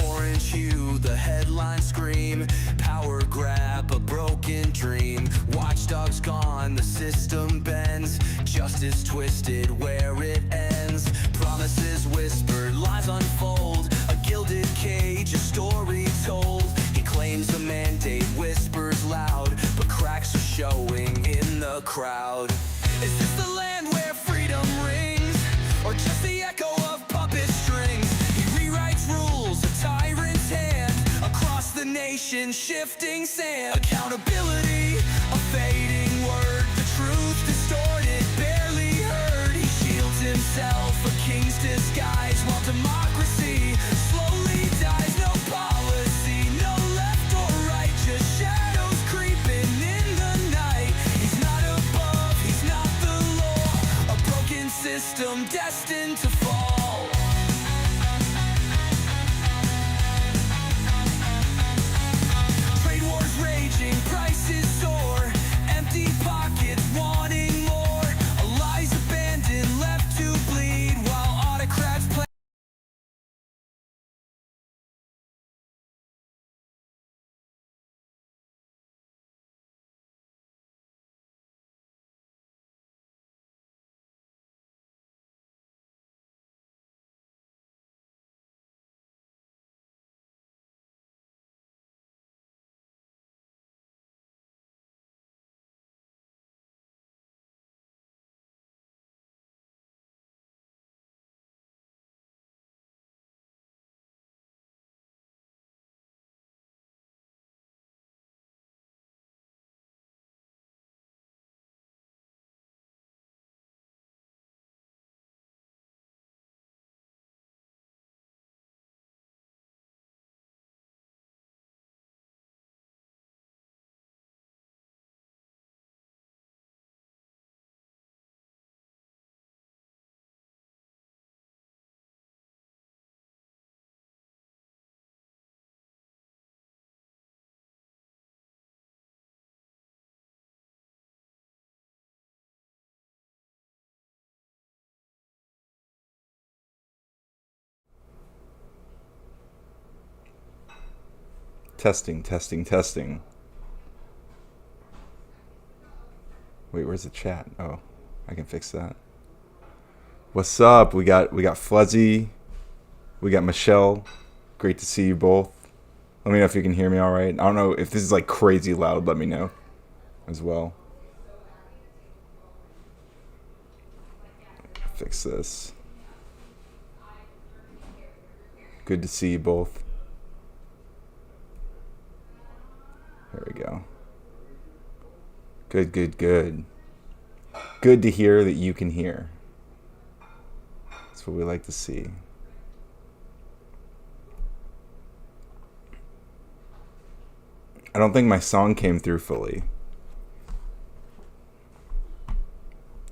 Orange hue, the headlines scream. Power grab, a broken dream. Watchdogs gone, the system bends. Justice twisted where it ends. Promises whispered, lies unfold. A gilded cage, a story told. He claims a mandate, whispers loud, but cracks are showing in the crowd. Is this the land where freedom rings, or just the echo of puppet strings? He rewrites rules, a tyrant's hand, across the nation, shifting sand. Accountability, a fading word, the truth distorted, barely heard. He shields himself, a king's disguise, while democracy slowly dies. No policy, no left or right, just shadows creeping in the night. He's not above, he's not the law, a broken system destined to fall. Trade wars raging, prices soar, empty pockets wanting more. Lies abandoned, left to bleed, while autocrats play. Testing, testing, testing. Wait, where's the chat? Oh, I can fix that. What's up? We got Fuzzy, we got Michelle. Great to see you both. Let me know if you can hear me all right. I don't know if this is like crazy loud. Let me know as well. Fix this. Good to see you both. There we go. Good, good, good. Good to hear that you can hear. That's what we like to see. I don't think my song came through fully.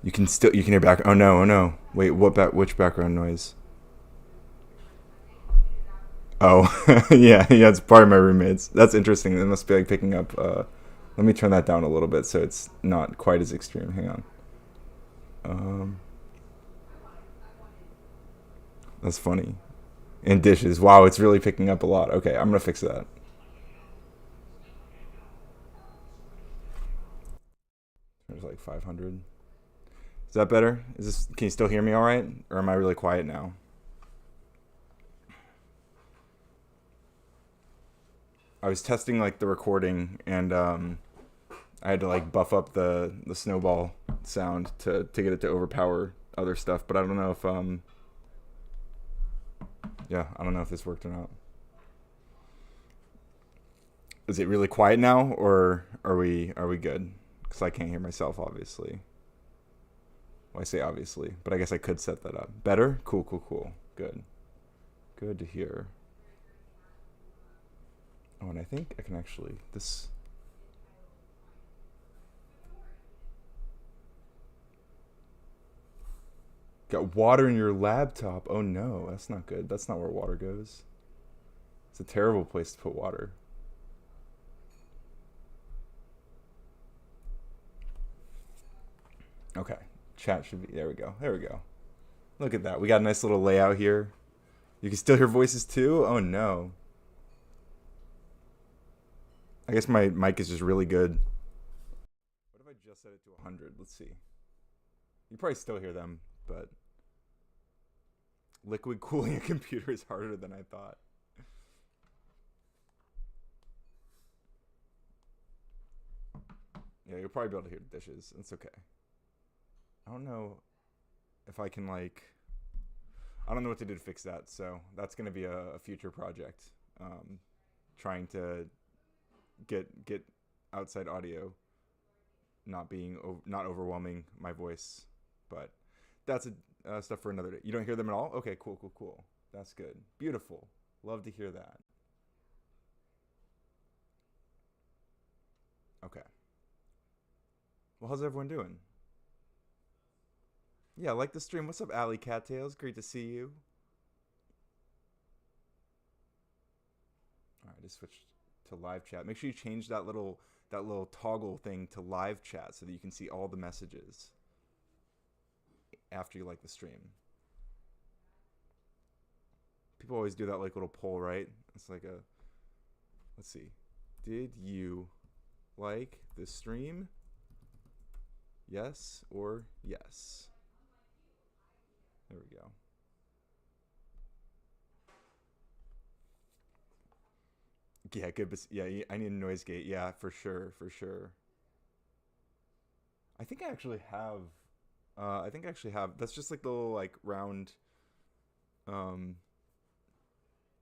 You can hear back. Oh no, oh no. Wait, which background noise? Oh, yeah, it's part of my roommates. That's interesting. It must be like picking up. Let me turn that down a little bit so it's not quite as extreme. Hang on. That's funny. And dishes. Wow, it's really picking up a lot. Okay, I'm gonna fix that. There's like 500. Is that better? Can you still hear me all right? Or am I really quiet now? I was testing like the recording, and I had to like buff up the snowball sound to get it to overpower other stuff, but I don't know if yeah, I don't know if this worked or not. Is it really quiet now, or are we good? Because I can't hear myself, obviously. Well, I say obviously, but I guess I could set that up. Better? Cool. Good. Good to hear. Oh, and I think I can actually, this... Got water in your laptop. Oh no, that's not good. That's not where water goes. It's a terrible place to put water. Okay, chat should be, there we go. There we go. Look at that. We got a nice little layout here. You can still hear voices too? Oh no. I guess my mic is just really good. What if I just set it to 100? Let's see. You probably still hear them, but liquid cooling a computer is harder than I thought. Yeah, you'll probably be able to hear the dishes. It's okay. I don't know if I can I don't know what to do to fix that, so that's going to be a future project. Trying to get outside audio not overwhelming my voice, but that's stuff for another day. You don't hear them at all? Okay, cool. That's good. Beautiful. Love to hear that. Okay. Well, how's everyone doing? Yeah, like the stream. What's up, Alley Cattails? Great to see you. All right, just switched to live chat. Make sure you change that little toggle thing to live chat so that you can see all the messages after you like the stream. People always do that little poll, right? It's like let's see. Did you like the stream? Yes or yes? There we go. Yeah, good. Yeah, I need a noise gate. Yeah, for sure. I think I actually have. That's just like the little round,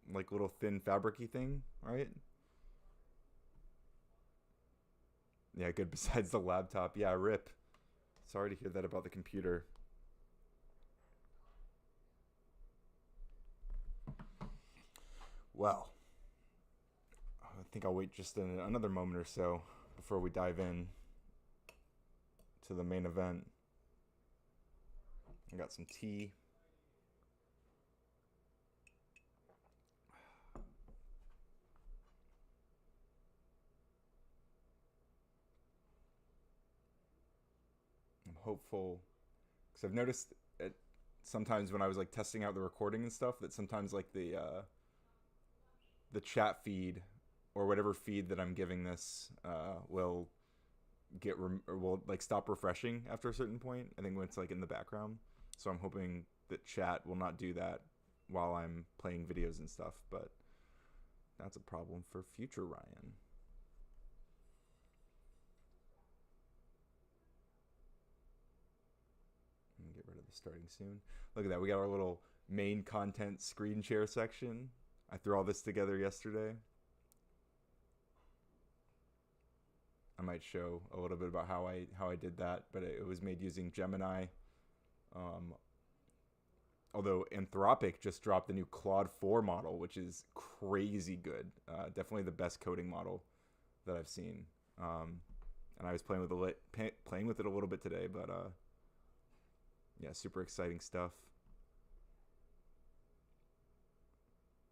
little thin fabricy thing, right? Yeah, good. Besides the laptop, yeah. Rip. Sorry to hear that about the computer. Well, I think I'll wait just another moment or so before we dive in to the main event. I got some tea. I'm hopeful because I've noticed it sometimes when I was testing out the recording and stuff that sometimes the chat feed or whatever feed that I'm giving this will stop refreshing after a certain point. I think when it's in the background. So I'm hoping that chat will not do that while I'm playing videos and stuff, but that's a problem for future Ryan. Get rid of the starting soon. Look at that. We got our little main content screen share section. I threw all this together yesterday. I might show a little bit about how I did that, but it was made using Gemini. Although Anthropic just dropped the new Claude 4 model, which is crazy good. Definitely the best coding model that I've seen. And I was playing with it a little bit today, but yeah, super exciting stuff.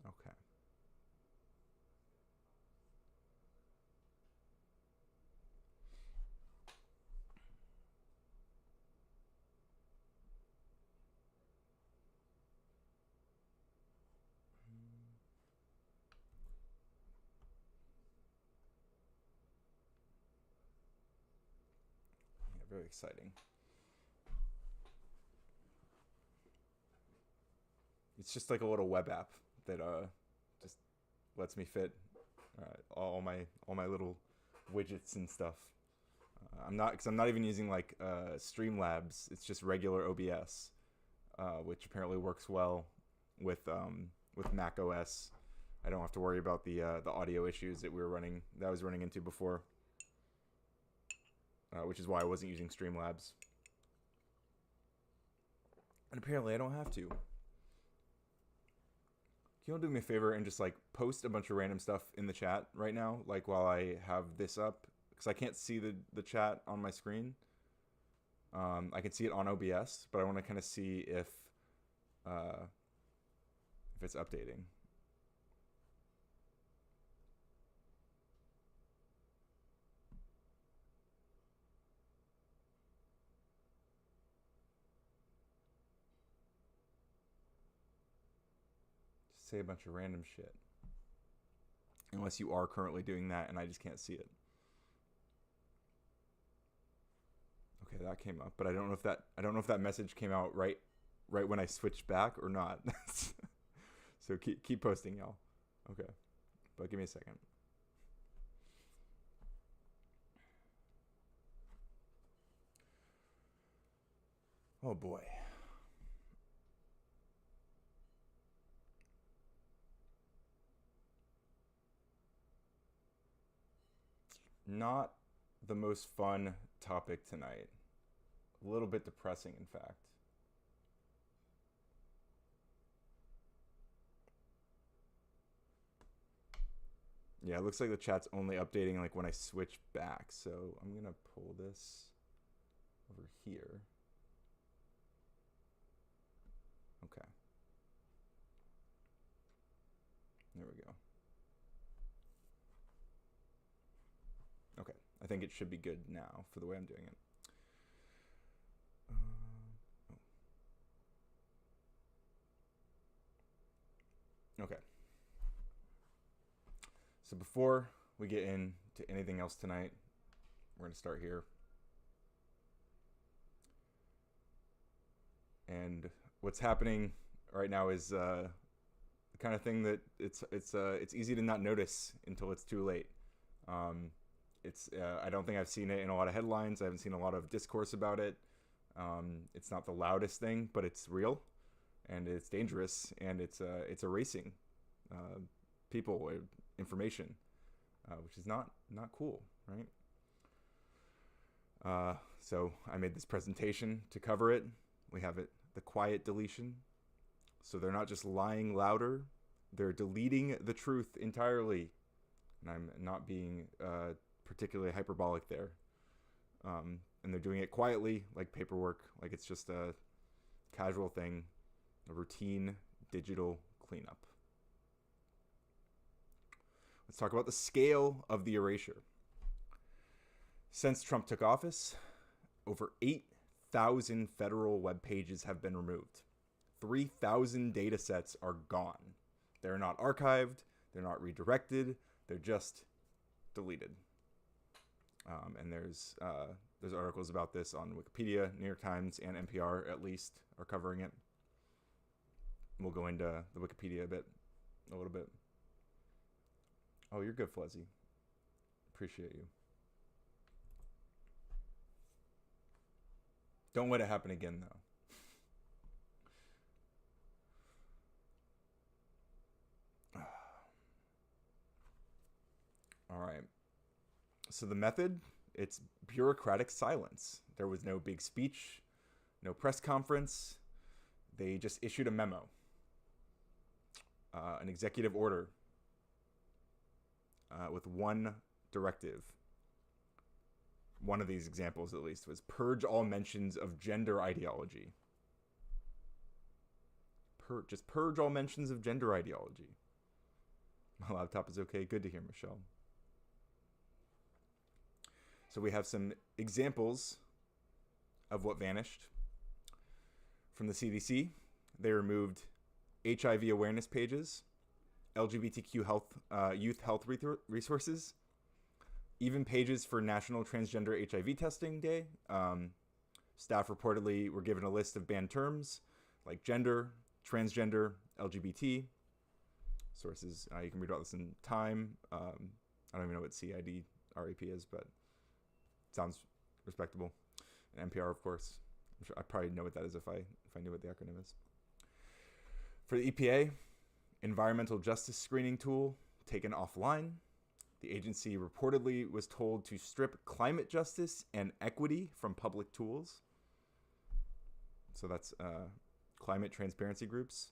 Okay. Yeah, very exciting. It's just like a little web app that just lets me fit all my little widgets and stuff. I'm not even using Streamlabs. It's just regular OBS, which apparently works well with Mac OS. I don't have to worry about the audio issues that I was running into before, which is why I wasn't using Streamlabs. And apparently I don't have to. Can you all do me a favor and just post a bunch of random stuff in the chat right now, while I have this up? Because I can't see the chat on my screen. I can see it on OBS, but I want to kind of see if it's updating. Just say a bunch of random shit. Unless you are currently doing that and I just can't see it. Okay, that came up, but I don't know if that message came out right when I switched back or not. So keep posting, y'all. Okay, but give me a second. Oh boy. Not the most fun topic tonight. A little bit depressing, in fact. Yeah, it looks like the chat's only updating like when I switch back. So I'm going to pull this over here. Okay. There we go. Okay, I think it should be good now for the way I'm doing it. Okay. So before we get into anything else tonight, we're going to start here. And what's happening right now is the kind of thing that it's easy to not notice until it's too late. I don't think I've seen it in a lot of headlines. I haven't seen a lot of discourse about it. It's not the loudest thing, but it's real, and it's dangerous, and it's erasing people, information, which is not cool, right? So I made this presentation to cover it. We have it, the quiet deletion. So they're not just lying louder, they're deleting the truth entirely. And I'm not being particularly hyperbolic there. And they're doing it quietly, like paperwork, like it's just a casual thing, a routine digital cleanup. Let's talk about the scale of the erasure. Since Trump took office, over 8,000 federal web pages have been removed. 3,000 data sets are gone. They're not archived, they're not redirected, they're just deleted. And there's articles about this on Wikipedia, New York Times, and NPR at least are covering it. We'll go into the Wikipedia a little bit. Oh, you're good, Flezzy. Appreciate you. Don't let it happen again, though. All right. So the method, it's bureaucratic silence. There was no big speech, no press conference. They just issued a memo, an executive order with one directive. One of these examples, at least, was purge all mentions of gender ideology. Just purge all mentions of gender ideology. My laptop is okay. Good to hear, Michelle. So we have some examples of what vanished. From the CDC, they removed HIV awareness pages, LGBTQ youth health resources, even pages for National Transgender HIV Testing Day. Staff reportedly were given a list of banned terms like gender, transgender, LGBT. Sources, you can read about this in Time. I don't even know what CIDRAP is, but it sounds respectable. And NPR, of course. I'm sure I probably know what that is if I knew what the acronym is. For the EPA, environmental justice screening tool taken offline. The agency reportedly was told to strip climate justice and equity from public tools. So that's climate transparency groups.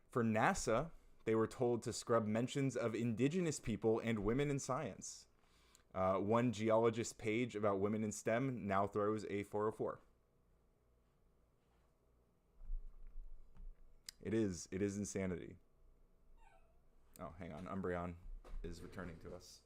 For NASA, they were told to scrub mentions of Indigenous people and women in science. One geologist page about women in STEM now throws a 404. It is insanity. Oh, hang on. Umbreon is returning to us.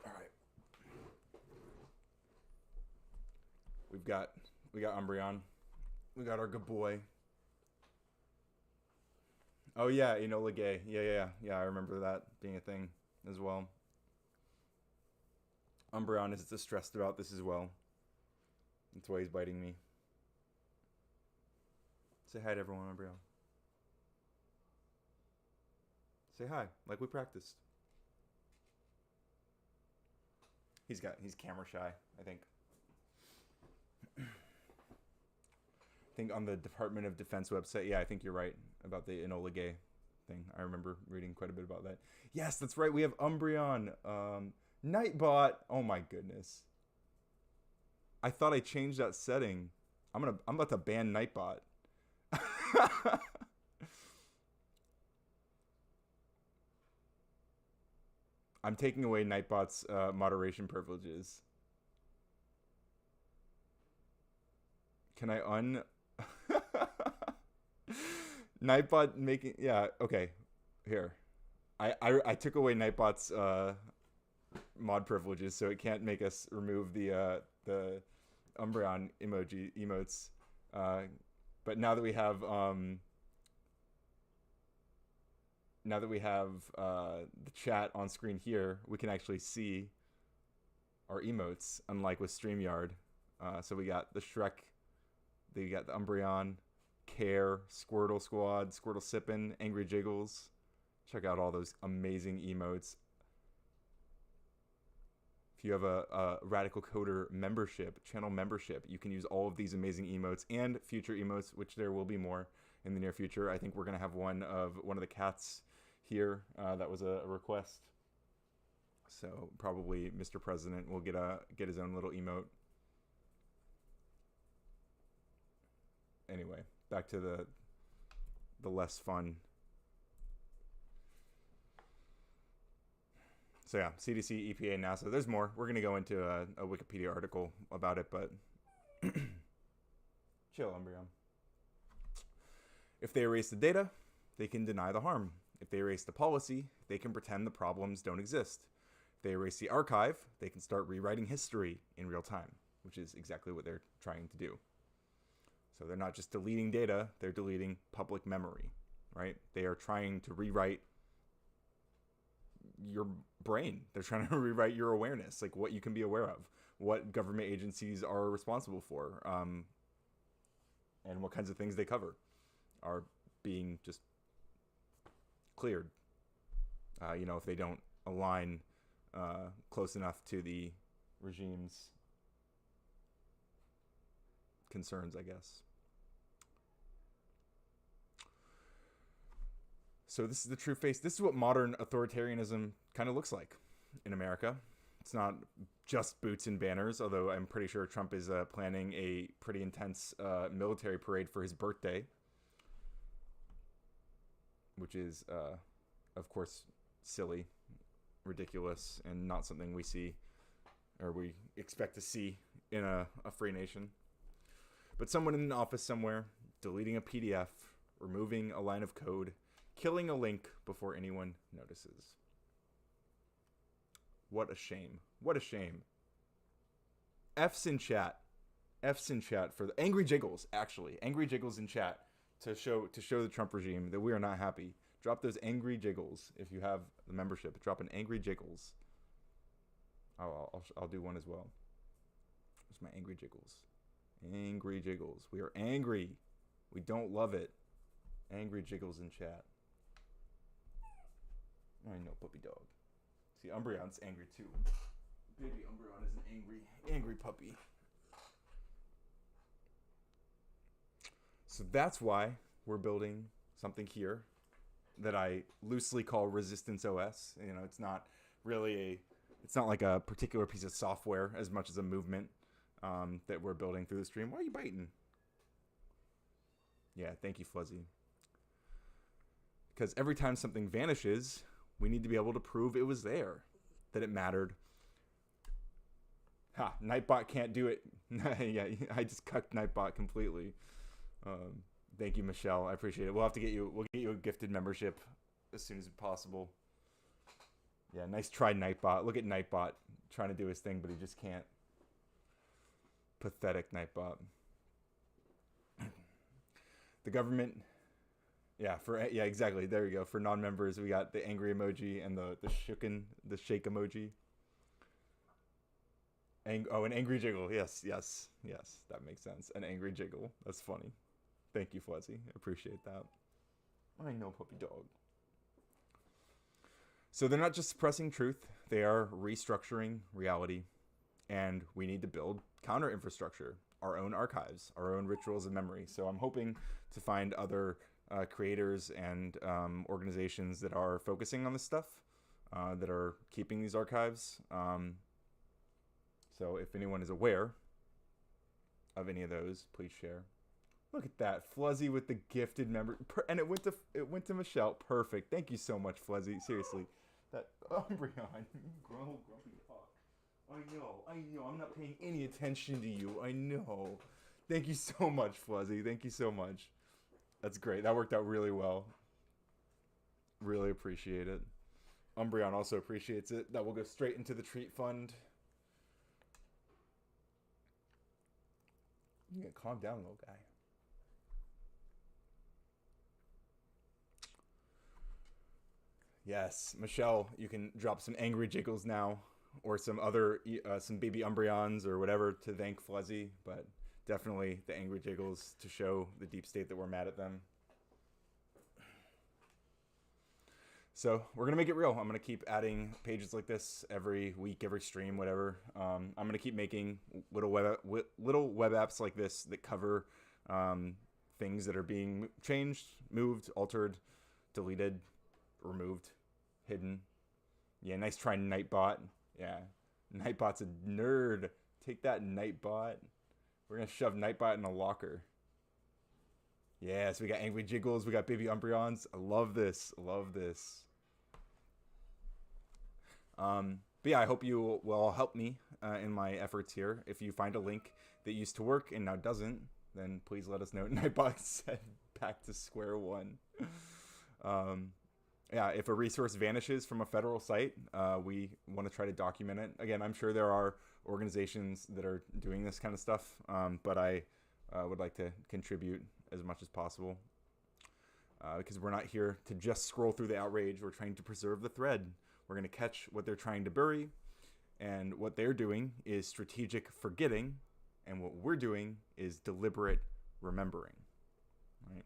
All right. We got Umbreon. We got our good boy. Oh yeah, Enola Gay. Yeah. I remember that being a thing as well. Umbreon is distressed about this as well. That's why he's biting me. Say hi to everyone, Umbreon. Say hi, like we practiced. He's camera shy, I think. I think on the Department of Defense website, yeah, I think you're right about the Enola Gay thing. I remember reading quite a bit about that. Yes, that's right. We have Umbreon, Nightbot. Oh my goodness. I thought I changed that setting. I'm about to ban Nightbot. I'm taking away Nightbot's moderation privileges. Can I Nightbot making... Yeah, okay. Here. I took away Nightbot's mod privileges, so it can't make us remove the Umbreon emotes. But now that we have... now that we have the chat on screen here, we can actually see our emotes, unlike with StreamYard. So we got the Shrek, we got the Umbreon, Care, Squirtle Squad, Squirtle Sippin', Angry Jiggles. Check out all those amazing emotes. If you have a Radical Coder membership, channel membership, you can use all of these amazing emotes and future emotes, which there will be more in the near future. I think we're going to have one of the cats here. That was a request. So probably Mr. President will get his own little emote. Anyway, back to the less fun. So yeah, CDC, EPA, NASA. There's more. We're going to go into a Wikipedia article about it, but chill, Umbreon. If they erase the data, they can deny the harm. If they erase the policy, they can pretend the problems don't exist. If they erase the archive, they can start rewriting history in real time, which is exactly what they're trying to do. So they're not just deleting data, they're deleting public memory, right? They are trying to rewrite your brain. They're trying to rewrite your awareness, like what you can be aware of, what government agencies are responsible for, and what kinds of things they cover are being just cleared. If they don't align close enough to the regime's concerns, I guess. So this is the true face. This is what modern authoritarianism kind of looks like in America. It's not just boots and banners, although I'm pretty sure Trump is planning a pretty intense military parade for his birthday, which is, of course, silly, ridiculous, and not something we see or we expect to see in a free nation. But someone in an office somewhere, deleting a PDF, removing a line of code, killing a link before anyone notices. What a shame. What a shame. F's in chat. F's in chat for the Angry Jiggles, actually. Angry Jiggles in chat to show the Trump regime that we are not happy. Drop those Angry Jiggles if you have the membership. Drop an Angry Jiggles. I'll do one as well. There's my Angry Jiggles. Angry Jiggles. We are angry. We don't love it. Angry Jiggles in chat. I know, puppy dog. See, Umbreon's angry too. Baby Umbreon is an angry puppy. So that's why we're building something here that I loosely call Resistance OS. You know, it's not really it's not like a particular piece of software as much as a movement that we're building through the stream. Why are you biting? Yeah, thank you, Fuzzy. Because every time something vanishes, we need to be able to prove it was there, that it mattered. Ha, Nightbot can't do it. Yeah, I just cucked Nightbot completely. Thank you, Michelle. I appreciate it. We'll get you a gifted membership as soon as possible. Yeah, nice try, Nightbot. Look at Nightbot trying to do his thing, but he just can't. Pathetic Nightbot. The government, yeah, exactly. There you go. For non-members, we got the angry emoji and the shake emoji. An angry jiggle. Yes. That makes sense. An angry jiggle. That's funny. Thank you, Fuzzy. Appreciate that. I know, puppy dog. So they're not just suppressing truth. They are restructuring reality. And we need to build counter infrastructure, our own archives, our own rituals of memory. So I'm hoping to find other creators and organizations that are focusing on this stuff, that are keeping these archives. So if anyone is aware of any of those, please share. Look at that, Fluzzy with the gifted member, and it went to Michelle. Perfect. Thank you so much, Fluzzy. Seriously, that Umbreon, grumpy fuck. I know. I'm not paying any attention to you. I know. Thank you so much, Fluzzy. Thank you so much. That's great. That worked out really well. Really appreciate it. Umbreon also appreciates it. That will go straight into the treat fund. You can calm down, little guy. Yes, Michelle, you can drop some angry jiggles now, or some other, some baby Umbreons or whatever to thank Fluzzy, but definitely the angry jiggles to show the deep state that we're mad at them. So we're going to make it real. I'm going to keep adding pages like this every week, every stream, whatever. I'm going to keep making little web apps like this that cover things that are being changed, moved, altered, deleted, removed, hidden. Yeah, nice try, Nightbot. Yeah, Nightbot's a nerd. Take that, Nightbot. We're going to shove Nightbot in a locker. Yeah, so we got angry jiggles, we got baby Umbreons. I love this. But yeah, I hope you will help me in my efforts here. If you find a link that used to work and now doesn't, then please let us know. Nightbot said back to square one. Yeah, if a resource vanishes from a federal site, we want to try to document it. Again, I'm sure there are organizations that are doing this kind of stuff, but I would like to contribute as much as possible, because we're not here to just scroll through the outrage. We're trying to preserve the thread. We're going to catch what they're trying to bury, and what they're doing is strategic forgetting, and what we're doing is deliberate remembering, right?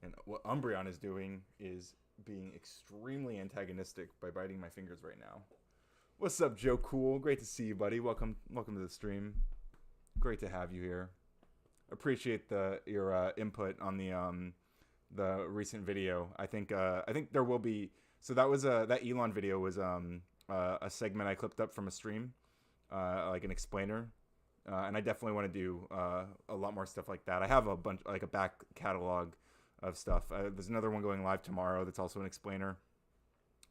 And what Umbreon is doing is being extremely antagonistic by biting my fingers right now. What's up, Joe Cool? Great to see you, buddy. Welcome to the stream. Great to have you here. Appreciate your input on the recent video. I think there will be. So that was that Elon video was a segment I clipped up from a stream, like an explainer, and I definitely want to do a lot more stuff like that. I have a bunch, like a back catalog of stuff. There's another one going live tomorrow that's also an explainer.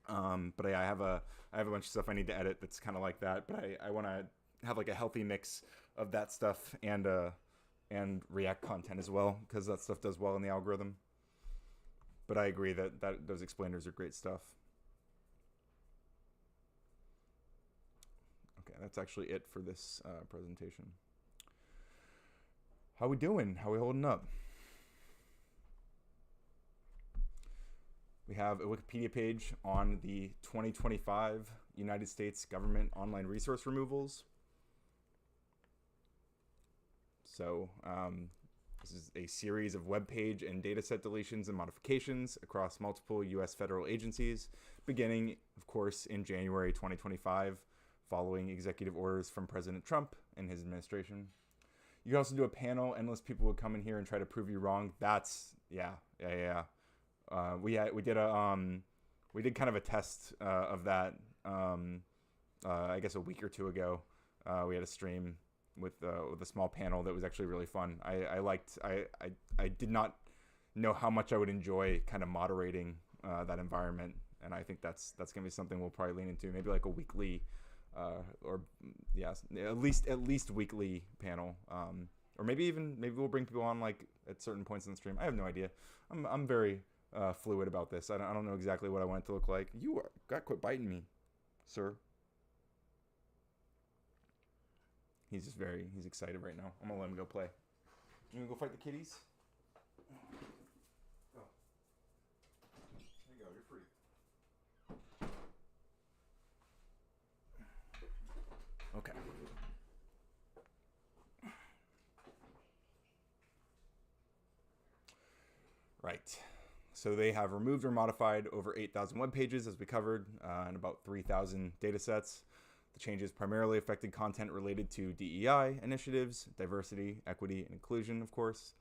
But yeah, I have a bunch of stuff I need to edit that's kind of like that. But I want to have like a healthy mix of that stuff and React content as well, because that stuff does well in the algorithm. But I agree that those explainers are great stuff. Okay, that's actually it for this presentation. How we doing? How we holding up? We have a Wikipedia page on the 2025 United States government online resource removals. So this is a series of web page and dataset deletions and modifications across multiple U.S. federal agencies, beginning, of course, in January 2025, following executive orders from President Trump and his administration. You could also do a panel. Endless people would come in here and try to prove you wrong. That's, yeah. we did kind of a test of that. I guess a week or two ago, we had a stream with a small panel that was actually really fun. I did not know how much I would enjoy kind of moderating that environment, and I think that's gonna be something we'll probably lean into, maybe like a weekly or at least weekly panel, or maybe we'll bring people on like at certain points in the stream. I have no idea. I'm very fluid about this. I don't know exactly what I want it to look like. Quit biting me, sir. He's excited right now. I'm gonna let him go play. You gonna go fight the kitties? Go. There you go. You're free. Okay. Right. So they have removed or modified over 8,000 web pages, as we covered, and about 3,000 data sets. The changes primarily affected content related to DEI initiatives, diversity, equity, and inclusion, of course,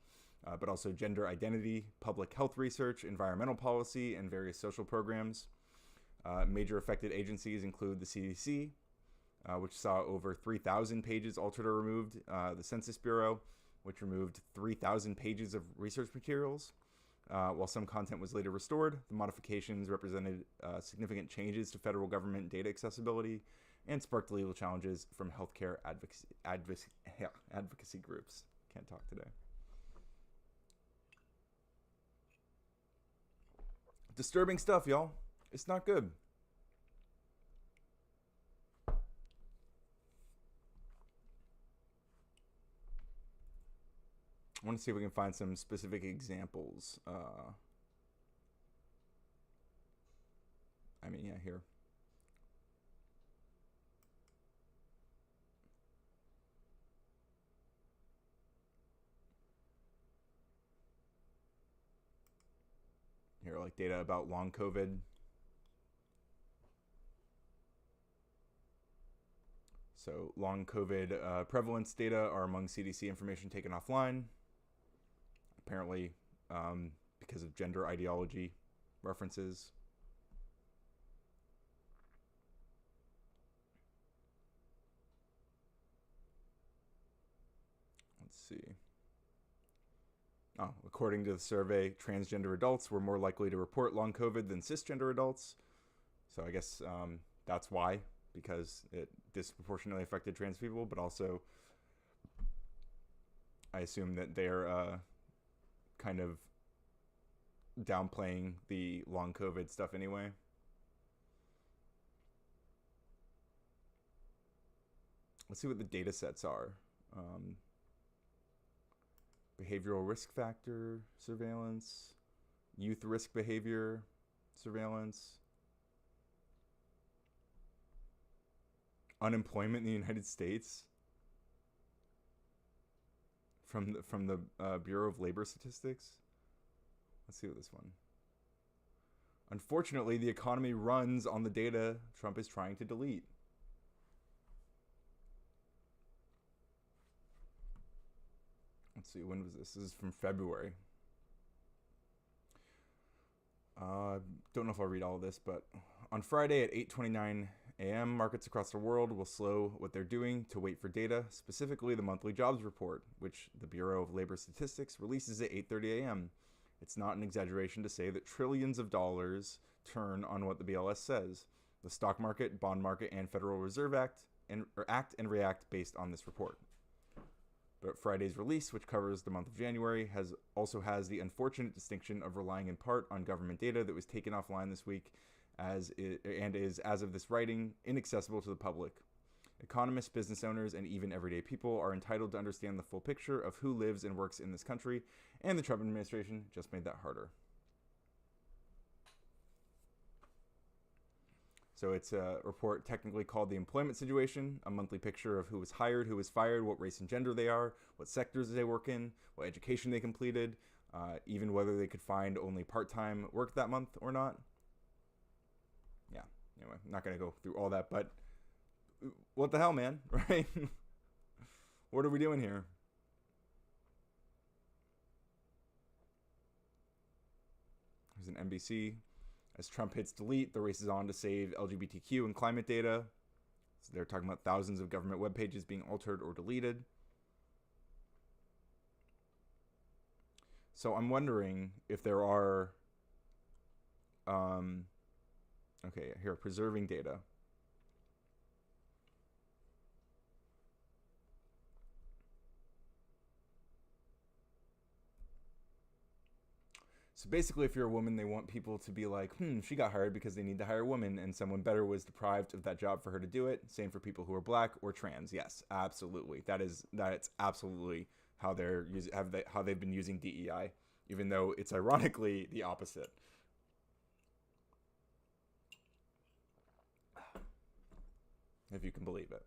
but also gender identity, public health research, environmental policy, and various social programs. Major affected agencies include the CDC, which saw over 3,000 pages altered or removed, the Census Bureau, which removed 3,000 pages of research materials. While some content was later restored, the modifications represented significant changes to federal government data accessibility and sparked legal challenges from healthcare advocacy groups. Can't talk today. Disturbing stuff, y'all. It's not good. I want to see if we can find some specific examples. Here. Here, like data about long COVID. So long COVID prevalence data are among CDC information taken offline. Apparently, because of gender ideology references. Let's see. According to the survey, transgender adults were more likely to report long COVID than cisgender adults. So I guess that's why, because it disproportionately affected trans people, but also I assume that they're kind of downplaying the long COVID stuff anyway. Let's see what the data sets are. Behavioral risk factor surveillance, youth risk behavior surveillance, unemployment in the United States from the Bureau of Labor Statistics. Let's see what this one. Unfortunately, the economy runs on the data Trump is trying to delete. Let's see, when was this? This is from February. Don't know if I'll read all of this, but on Friday at 8:29 a.m., markets across the world will slow what they're doing to wait for data, specifically the monthly jobs report, which the Bureau of Labor Statistics releases at 8:30 a.m. It's not an exaggeration to say that trillions of dollars turn on what the BLS says. The stock market, bond market, and Federal Reserve act and react based on this report. But Friday's release, which covers the month of January, also has the unfortunate distinction of relying in part on government data that was taken offline this week and is, as of this writing, inaccessible to the public. Economists, business owners, and even everyday people are entitled to understand the full picture of who lives and works in this country, and the Trump administration just made that harder. So it's a report technically called The Employment Situation, a monthly picture of who was hired, who was fired, what race and gender they are, what sectors they work in, what education they completed, even whether they could find only part-time work that month or not. Yeah, anyway, I'm not going to go through all that, but what the hell, man, right? What are we doing here? who's an NBC. As Trump hits delete, the race is on to save LGBTQ and climate data. So they're talking about thousands of government web pages being altered or deleted. So I'm wondering if there are, okay, here, preserving data. So basically, if you're a woman, they want people to be like, she got hired because they need to hire a woman, and someone better was deprived of that job for her to do it. Same for people who are black or trans. Yes, absolutely. That's absolutely how how they've been using DEI, even though it's ironically the opposite. If you can believe it.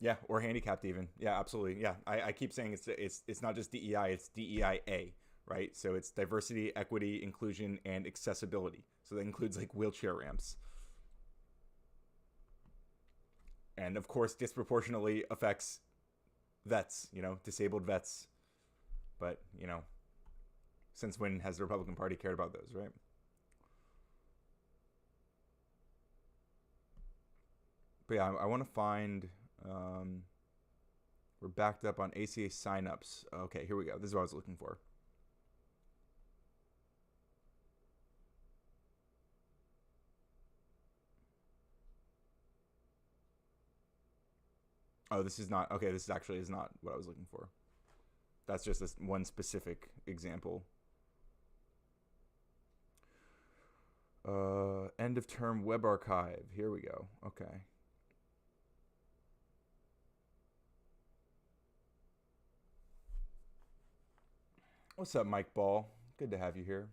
Yeah, or handicapped even. Yeah, absolutely. Yeah, I keep saying it's not just DEI, it's DEIA, right? So it's diversity, equity, inclusion, and accessibility. So that includes like wheelchair ramps. And of course, disproportionately affects vets, disabled vets. But, since when has the Republican Party cared about those, right? But yeah, I want to find... we're backed up on ACA signups. Okay, here we go. This is what I was looking for. Oh, this is not... Okay, this actually is not what I was looking for. That's just this one specific example. End of term web archive. Here we go. Okay. What's up, Mike Ball? Good to have you here.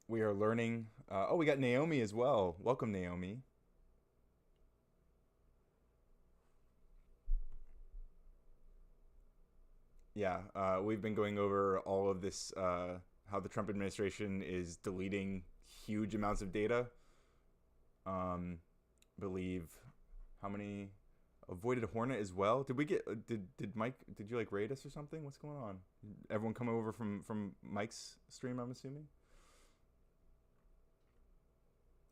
We are learning. We got Naomi as well. Welcome, Naomi. Yeah, we've been going over all of this, how the Trump administration is deleting huge amounts of data. Believe how many avoided Hornet as well. Did we get did Mike? Did you like raid us or something? What's going on? Everyone come over from Mike's stream, I'm assuming.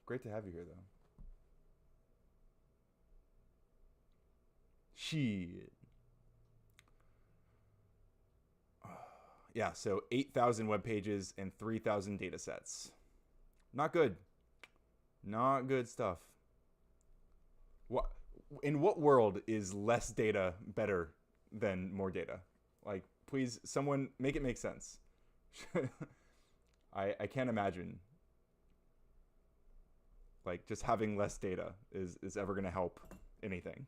Great to have you here, though. Shit. Yeah, so 8,000 web pages and 3,000 data sets. Not good. Not good stuff. What in what world is less data better than more data? Like, please, someone make it make sense. I can't imagine like just having less data is ever going to help anything.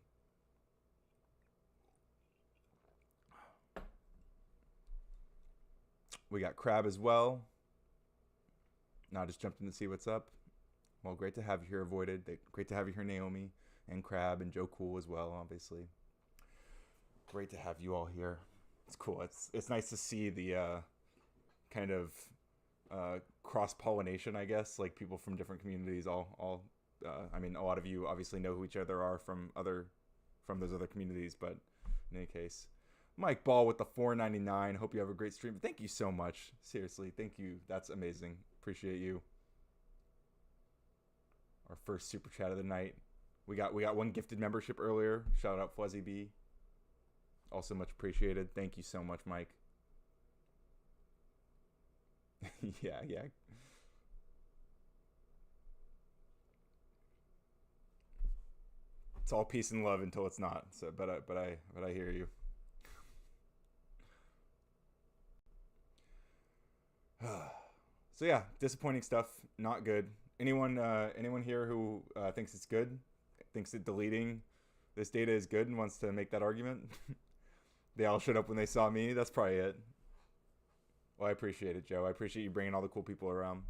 We got Crab as well. Now just jumped in to see what's up. Well, great to have you here, Avoided. Great to have you here, Naomi, and Crab, and Joe Cool as well, obviously. Great to have you all here. It's cool. It's nice to see the kind of cross-pollination, I guess, like people from different communities all I mean, a lot of you obviously know who each other are from those other communities, but in any case, Mike Ball with the $4.99. Hope you have a great stream. Thank you so much. Seriously, thank you. That's amazing. Appreciate you. Our first super chat of the night. We got one gifted membership earlier. Shout out Fuzzy B. Also much appreciated. Thank you so much, Mike. yeah. It's all peace and love until it's not. So, but I hear you. So yeah, disappointing stuff. Not good. Anyone here who thinks it's good, thinks that deleting this data is good and wants to make that argument? They all showed up when they saw me. That's probably it. Well, I appreciate it, Joe. I appreciate you bringing all the cool people around.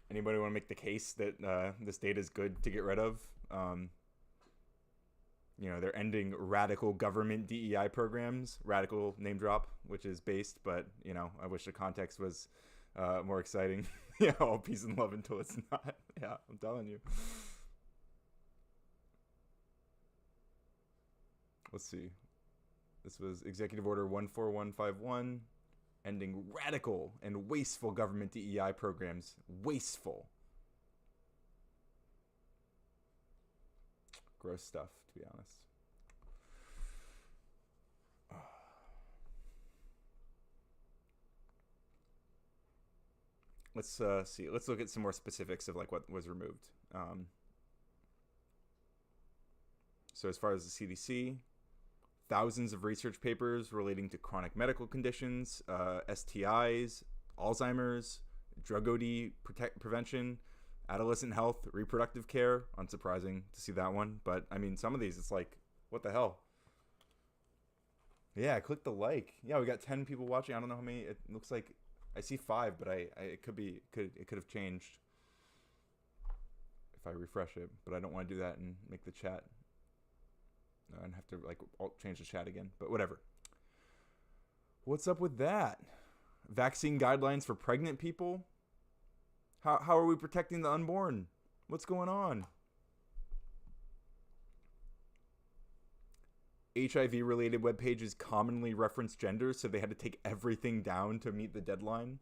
Anybody want to make the case that this data is good to get rid of? They're ending radical government DEI programs, radical name drop, which is based, but, I wish the context was more exciting. Yeah, all peace and love until it's not. Yeah, I'm telling you. Let's see. This was Executive Order 14151, ending radical and wasteful government DEI programs. Wasteful. Gross stuff, to be honest. Let's see. Let's look at some more specifics of like what was removed. So as far as the CDC, thousands of research papers relating to chronic medical conditions, STIs, Alzheimer's, drug OD prevention, adolescent health, reproductive care. Unsurprising to see that one. But, I mean, some of these, it's like, what the hell? Yeah, click the like. Yeah, we got 10 people watching. I don't know how many. It looks like I see 5, but it could have changed if I refresh it. But I don't want to do that and make the chat and have to like change the chat again. But whatever. What's up with that? Vaccine guidelines for pregnant people? How are we protecting the unborn? What's going on? HIV-related web pages commonly reference gender, so they had to take everything down to meet the deadline.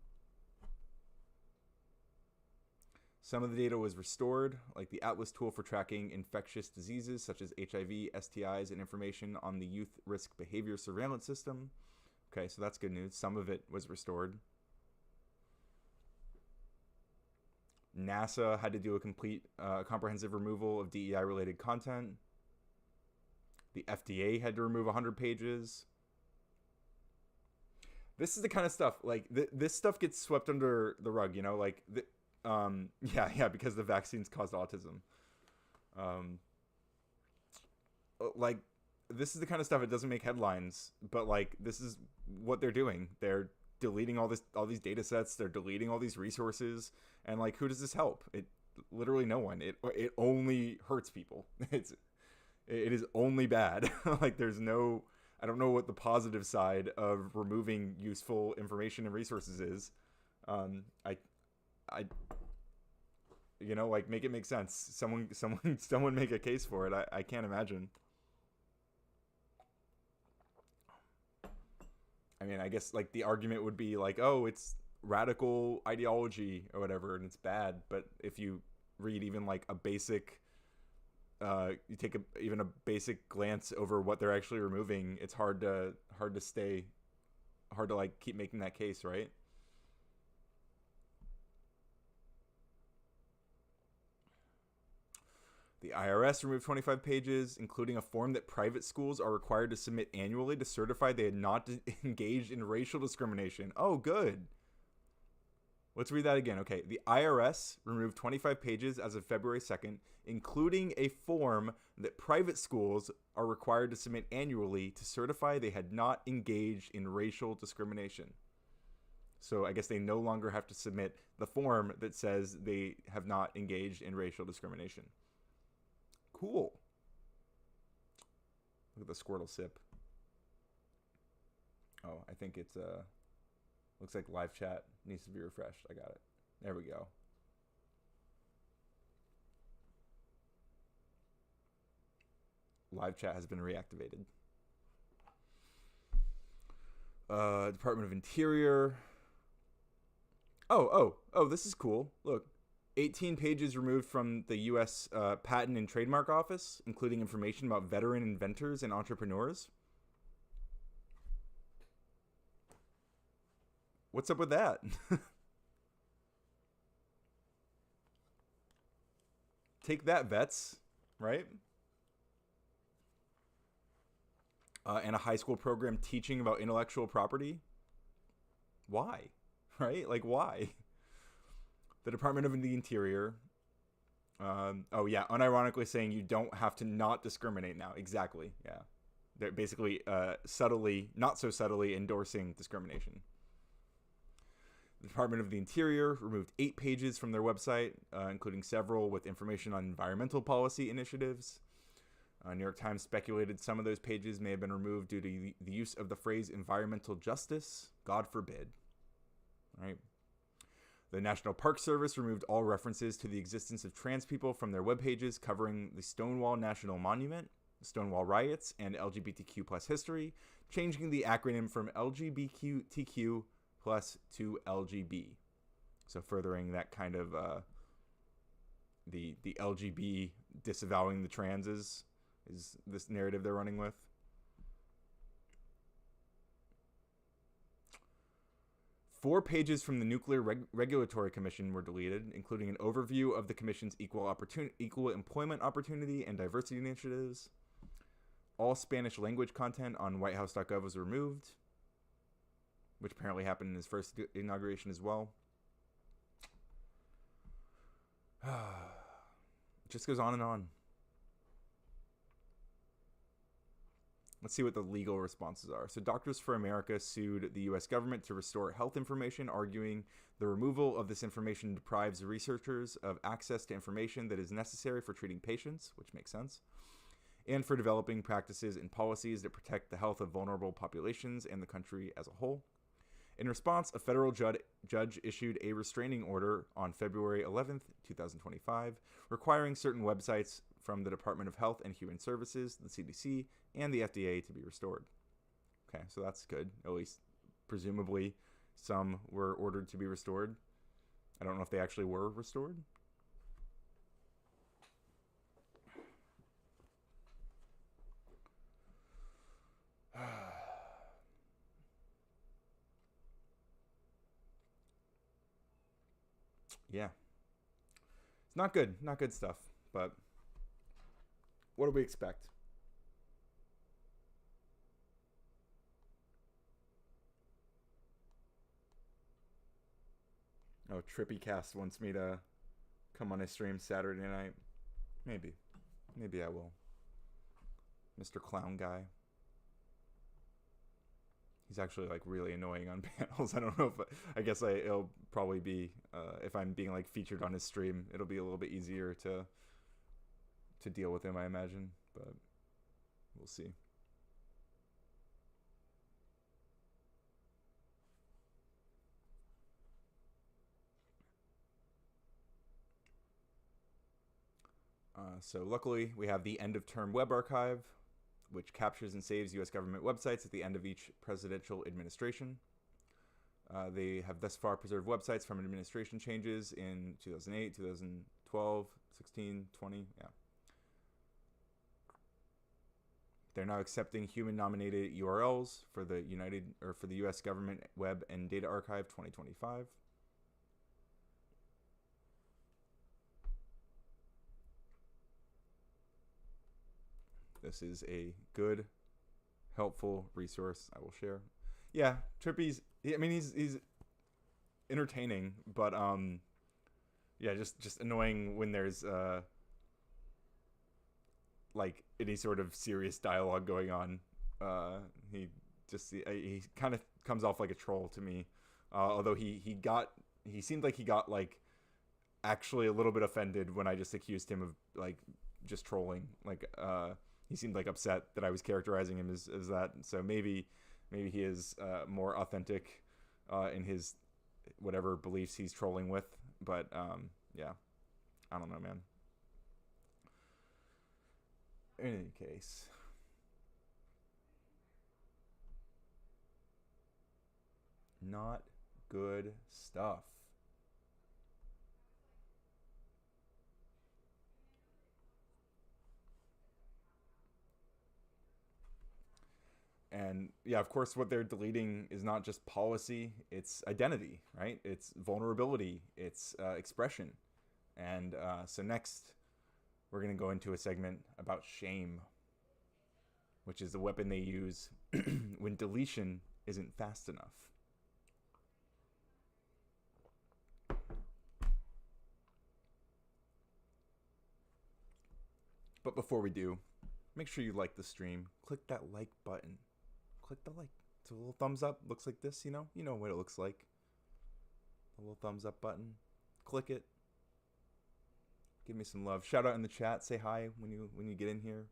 Some of the data was restored, like the Atlas tool for tracking infectious diseases such as HIV, STIs, and information on the Youth Risk Behavior Surveillance System. Okay, so that's good news. Some of it was restored. NASA had to do a complete, comprehensive removal of DEI-related content. The FDA had to remove 100 pages. This is the kind of stuff, like, this stuff gets swept under the rug, you know? Like, because the vaccines caused autism. Like, this is the kind of stuff, it doesn't make headlines, but, like, this is what they're doing. They're deleting all these data sets, they're deleting all these resources, and, like, who does this help? It literally no one. It only hurts people. It is only bad. Like, there's no, I don't know what the positive side of removing useful information and resources is. You know, like, make it make sense. Someone make a case for it. I can't imagine. I mean, I guess, like, the argument would be like, oh, it's radical ideology or whatever, and it's bad. But if you read even like a basic, you take even a basic glance over what they're actually removing, it's hard to like keep making that case, right? The IRS removed 25 pages, including a form that private schools are required to submit annually to certify they had not engaged in racial discrimination. Oh, good. Let's read that again. Okay, the IRS removed 25 pages as of February 2nd, including a form that private schools are required to submit annually to certify they had not engaged in racial discrimination. So I guess they no longer have to submit the form that says they have not engaged in racial discrimination. Cool. Look at the Squirtle sip. Oh, I think it's looks like live chat needs to be refreshed. I got it. There we go. Live chat has been reactivated. Department of Interior. Oh, this is cool. Look. 18 pages removed from the U.S. Patent and Trademark Office, including information about veteran inventors and entrepreneurs. What's up with that? Take that, vets, right? And a high school program teaching about intellectual property. Why? Right? Like, why? The Department of the Interior. Unironically saying you don't have to not discriminate now. Exactly, yeah. They're basically not so subtly endorsing discrimination. The Department of the Interior removed 8 pages from their website, including several with information on environmental policy initiatives. New York Times speculated some of those pages may have been removed due to the use of the phrase environmental justice. God forbid. All right. The National Park Service removed all references to the existence of trans people from their webpages covering the Stonewall National Monument, Stonewall riots, and LGBTQ plus history, changing the acronym from LGBTQ plus to LGB. So furthering that kind of the LGB disavowing the transes is this narrative they're running with. 4 pages from the Nuclear Regulatory Commission were deleted, including an overview of the Commission's equal employment opportunity and diversity initiatives. All Spanish language content on whitehouse.gov was removed, which apparently happened in his first inauguration as well. It just goes on and on. Let's see what the legal responses are. So Doctors for America sued the U.S. government to restore health information, arguing the removal of this information deprives researchers of access to information that is necessary for treating patients, which makes sense, and for developing practices and policies that protect the health of vulnerable populations and the country as a whole. In response, a federal judge issued a restraining order on February 11th, 2025, requiring certain websites from the Department of Health and Human Services, the CDC, and the FDA to be restored. Okay, so that's good. At least, presumably, some were ordered to be restored. I don't know if they actually were restored. Yeah. It's not good. Not good stuff, but what do we expect? Oh, TrippyCast wants me to come on his stream Saturday night. Maybe. Maybe I will. Mr. Clown Guy. He's actually like really annoying on panels. I don't know if I guess it'll probably be if I'm being like featured on his stream, it'll be a little bit easier to deal with him, I imagine, but we'll see. So luckily, we have the end-of-term web archive, which captures and saves U.S. government websites at the end of each presidential administration. They have thus far preserved websites from administration changes in 2008, 2012, 16, 20, yeah. They're now accepting human-nominated URLs for the U.S. Government Web and Data Archive 2025. This is a good, helpful resource I will share. Yeah, Trippy's. I mean, he's entertaining, but yeah, just annoying when there's like any sort of serious dialogue going on. He kind of comes off like a troll to me. Although he seemed like he got like actually a little bit offended when I just accused him of like just trolling. Like he seemed like upset that I was characterizing him as that. So maybe he is more authentic in his whatever beliefs he's trolling with. But yeah, I don't know, man. In any case, not good stuff. And yeah, of course, what they're deleting is not just policy, it's identity, right? It's vulnerability, it's expression. And so next, we're going to go into a segment about shame, which is the weapon they use when deletion isn't fast enough. But before we do, make sure you like the stream. Click that like button. Click the like. It's a little thumbs up. Looks like this, you know? You know what it looks like. A little thumbs up button. Click it. Give me some love. Shout out in the chat. Say hi when you get in here.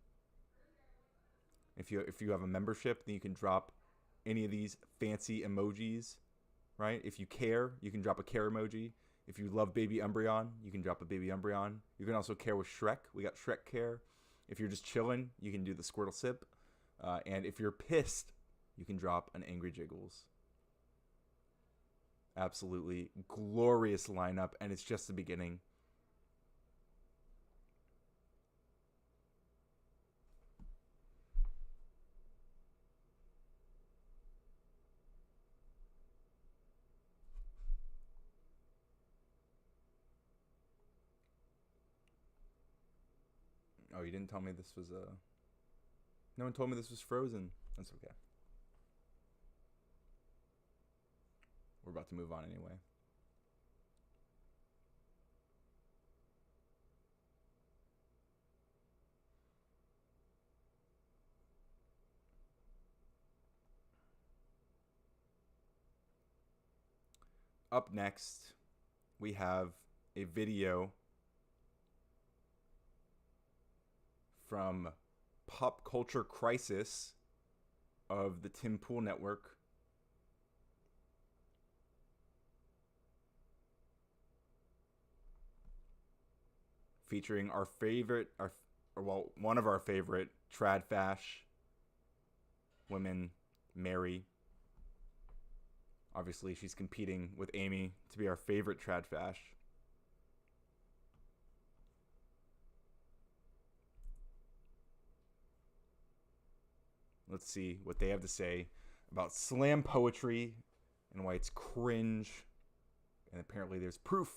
If you have a membership, then you can drop any of these fancy emojis, right? If you care, you can drop a care emoji. If you love Baby Umbreon, you can drop a Baby Umbreon. You can also care with Shrek. We got Shrek Care. If you're just chilling, you can do the Squirtle Sip. And if you're pissed, you can drop an Angry Jiggles. Absolutely glorious lineup, and it's just the beginning. Oh, you didn't tell me this was no one told me this was Frozen. That's okay. We're about to move on anyway. Up next, we have a video from Pop Culture Crisis of the Tim Pool Network. Featuring our favorite, one of our favorite trad fash women, Mary. Obviously, she's competing with Amy to be our favorite trad fash. Let's see what they have to say about slam poetry and why it's cringe. And apparently there's proof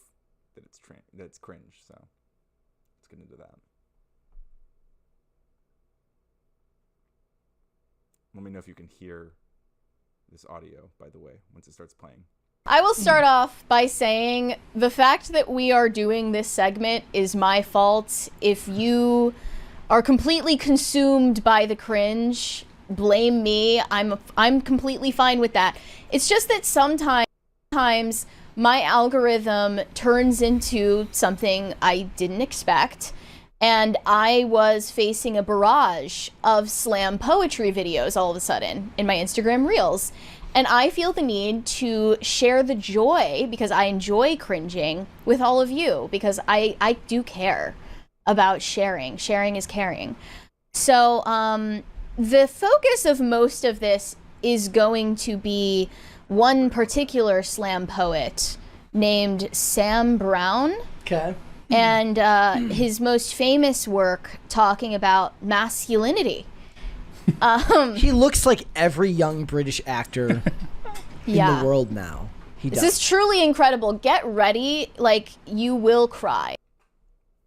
that it's cringe. So let's get into that. Let me know if you can hear this audio, by the way, once it starts playing. I will start off by saying the fact that we are doing this segment is my fault. If you are completely consumed by the cringe, blame me. I'm completely fine with that. It's just that sometimes my algorithm turns into something I didn't expect, and I was facing a barrage of slam poetry videos all of a sudden in my Instagram Reels. And I feel the need to share the joy, because I enjoy cringing, with all of you, because I do care about sharing. Sharing is caring. So the focus of most of this is going to be one particular slam poet named Sam Brown. Okay. And his most famous work talking about masculinity. He looks like every young British actor in the world now. This is truly incredible. Get ready, like you will cry.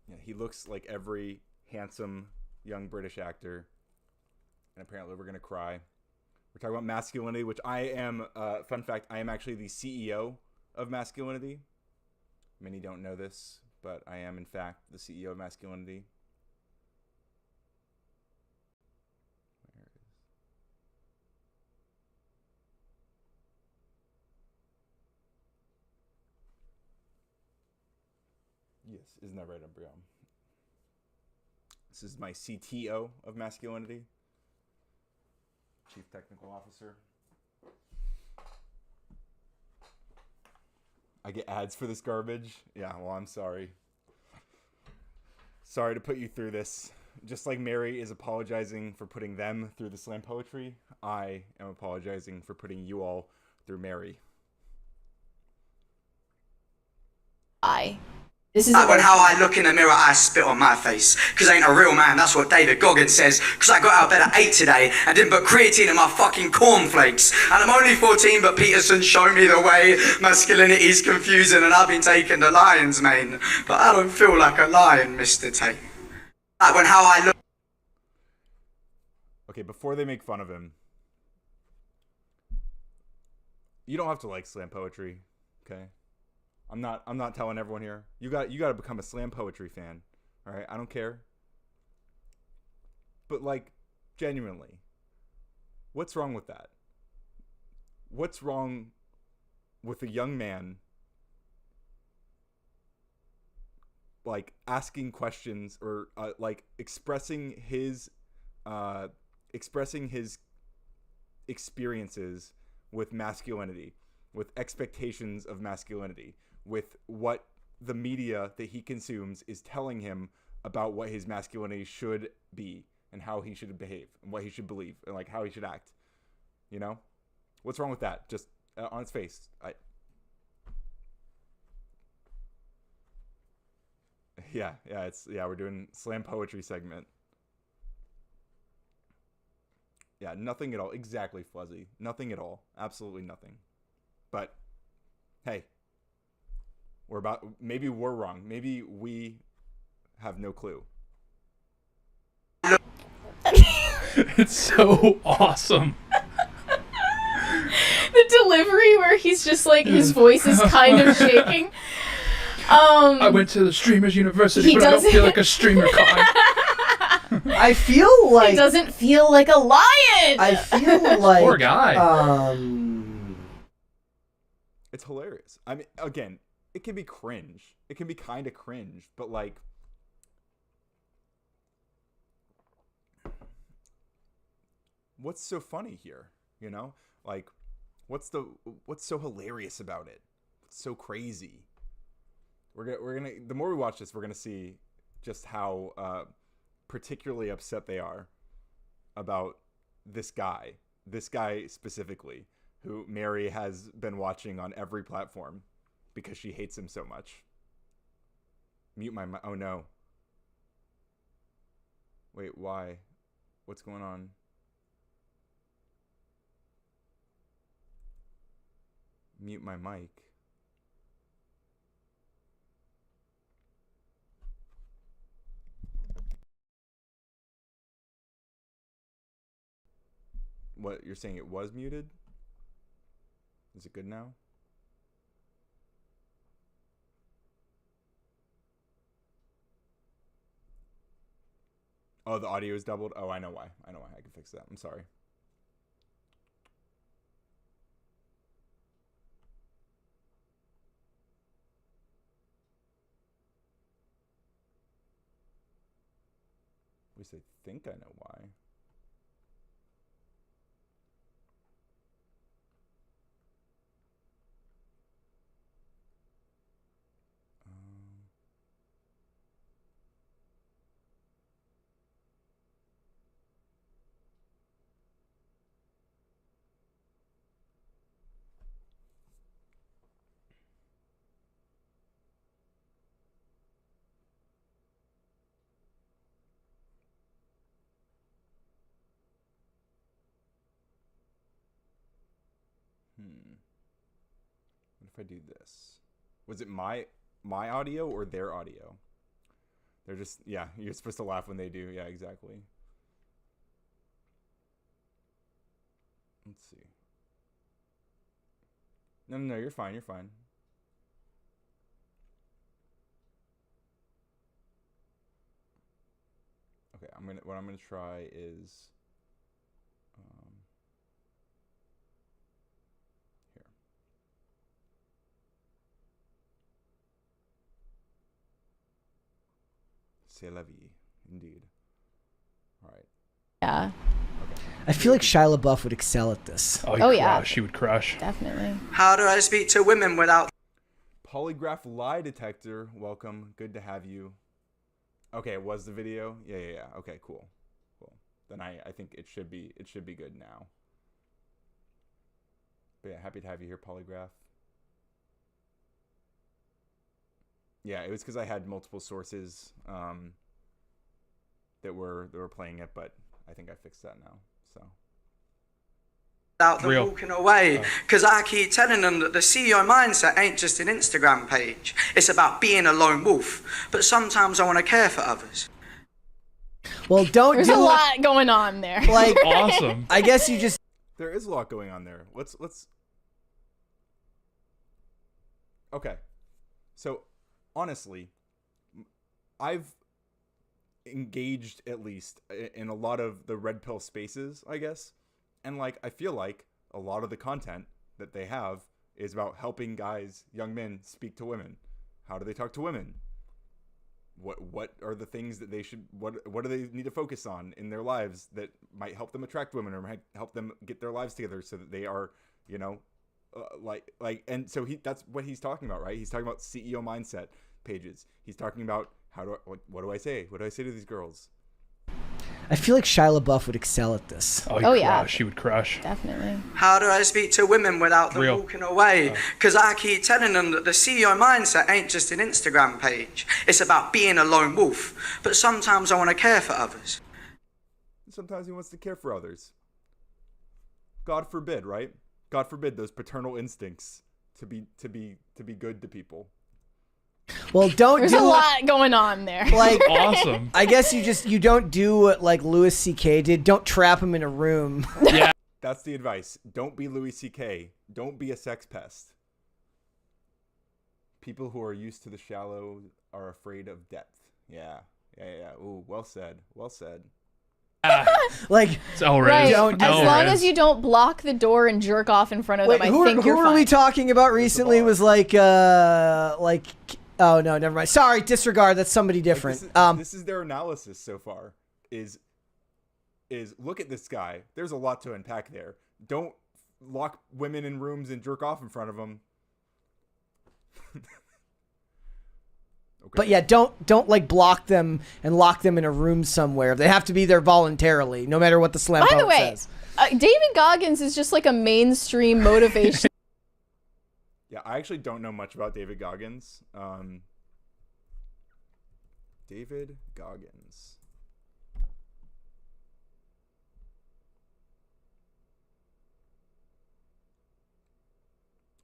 Yeah, he looks like every handsome young British actor, and apparently we're gonna cry. We're talking about masculinity, which I am. Fun fact: I am actually the CEO of Masculinity. Many don't know this, but I am in fact the CEO of Masculinity. Yes, isn't that right, Umbreon? This is my CTO of Masculinity, Chief Technical Officer. I get ads for this garbage? Yeah, well, I'm sorry. Sorry to put you through this. Just like Mary is apologizing for putting them through the slam poetry, I am apologizing for putting you all through Mary. This is when how I look in the mirror, I spit on my face. Cause I ain't a real man, that's what David Goggins says. Cause I got out of bed at 8 today and didn't put creatine in my fucking cornflakes. And I'm only 14, but Peterson showed me the way. Masculinity's confusing and I've been taking the lion's mane. But I don't feel like a lion, Mr. Tate. When how I look. Okay, before they make fun of him, you don't have to like slam poetry, okay? I'm not telling everyone here. You got to become a slam poetry fan. All right? I don't care. But like genuinely, what's wrong with that? What's wrong with a young man like asking questions or like expressing his experiences with masculinity, with expectations of masculinity, with what the media that he consumes is telling him about what his masculinity should be and how he should behave and what he should believe and like how he should act. You know, what's wrong with that? Just on its face. We're doing slam poetry segment. Yeah, nothing at all. Exactly, Fuzzy. Nothing at all. Absolutely nothing. But hey, maybe we're wrong. Maybe we have no clue. It's so awesome. The delivery where he's just like, his voice is kind of shaking. I went to the Streamers University, but I don't feel like a streamer con. I feel like... He doesn't feel like a lion! I feel like... Poor guy. It's hilarious. I mean, again, it can be cringe. It can be kind of cringe, but like... What's so funny here? You know? Like, what's so hilarious about it? What's so crazy? We're gonna the more we watch this, we're gonna see just how particularly upset they are about this guy specifically, who Mary has been watching on every platform because she hates him so much. Mute my oh no. Wait, why? What's going on? Mute my mic. What, you're saying it was muted? Is it good now? Oh, the audio is doubled? Oh, I know why. I can fix that. I'm sorry. At least I think I know why. What if I do this? Was it my audio or their audio? They're just, yeah, you're supposed to laugh when they do. Yeah, exactly. Let's see. No, you're fine. You're fine. Okay, what I'm gonna try is here. C'est la vie, indeed. All right. Yeah. Okay. I feel like Shia LaBeouf would excel at this. Oh, yeah. She would crush. Definitely. How do I speak to women without Polygraph lie detector, welcome. Good to have you. Okay, it was the video? Yeah. Okay, cool. Then I think it should be good now. But yeah, happy to have you here, Polygraph. Yeah, it was because I had multiple sources that were playing it, but I think I fixed that now. So without them walking away? Because I keep telling them that the CEO mindset ain't just an Instagram page. It's about being a lone wolf. But sometimes I want to care for others. Well, There's a lot going on there. Like, Awesome. I guess you just... there is a lot going on there. Let's. Okay, so honestly, I've engaged at least in a lot of the red pill spaces, I guess, and like I feel like a lot of the content that they have is about helping guys, young men, speak to women. How do they talk to women? What are the things that they should, what do they need to focus on in their lives that might help them attract women or might help them get their lives together so that they are, And so that's what he's talking about, right? He's talking about CEO mindset pages. He's talking about what do I say? What do I say to these girls? I feel like Shia LaBeouf would excel at this. Oh yeah. She would crush. Definitely. How do I speak to women without them Real. walking away? Because I keep telling them that the CEO mindset ain't just an Instagram page. It's about being a lone wolf. But sometimes I want to care for others. Sometimes he wants to care for others. God forbid, right? God forbid those paternal instincts to be good to people. Well, There's a lot going on there. Like, Awesome. I guess you don't do what like Louis C.K. did. Don't trap him in a room. Yeah. That's the advice. Don't be Louis C.K. Don't be a sex pest. People who are used to the shallow are afraid of depth. Yeah. Ooh, well said. Well said. Like, It's outrageous. Right. As long as you don't block the door and jerk off in front of them, I think you're who fine. were we talking about recently? Was like oh no, never mind. Sorry, disregard. That's somebody different. This is their analysis so far. Is look at this guy. There's a lot to unpack there. Don't lock women in rooms and jerk off in front of them. Okay. But yeah, don't like block them and lock them in a room somewhere. They have to be there voluntarily, no matter what the slam By the poet way, says. David Goggins is just like a mainstream motivation. Yeah, I actually don't know much about David Goggins. David Goggins.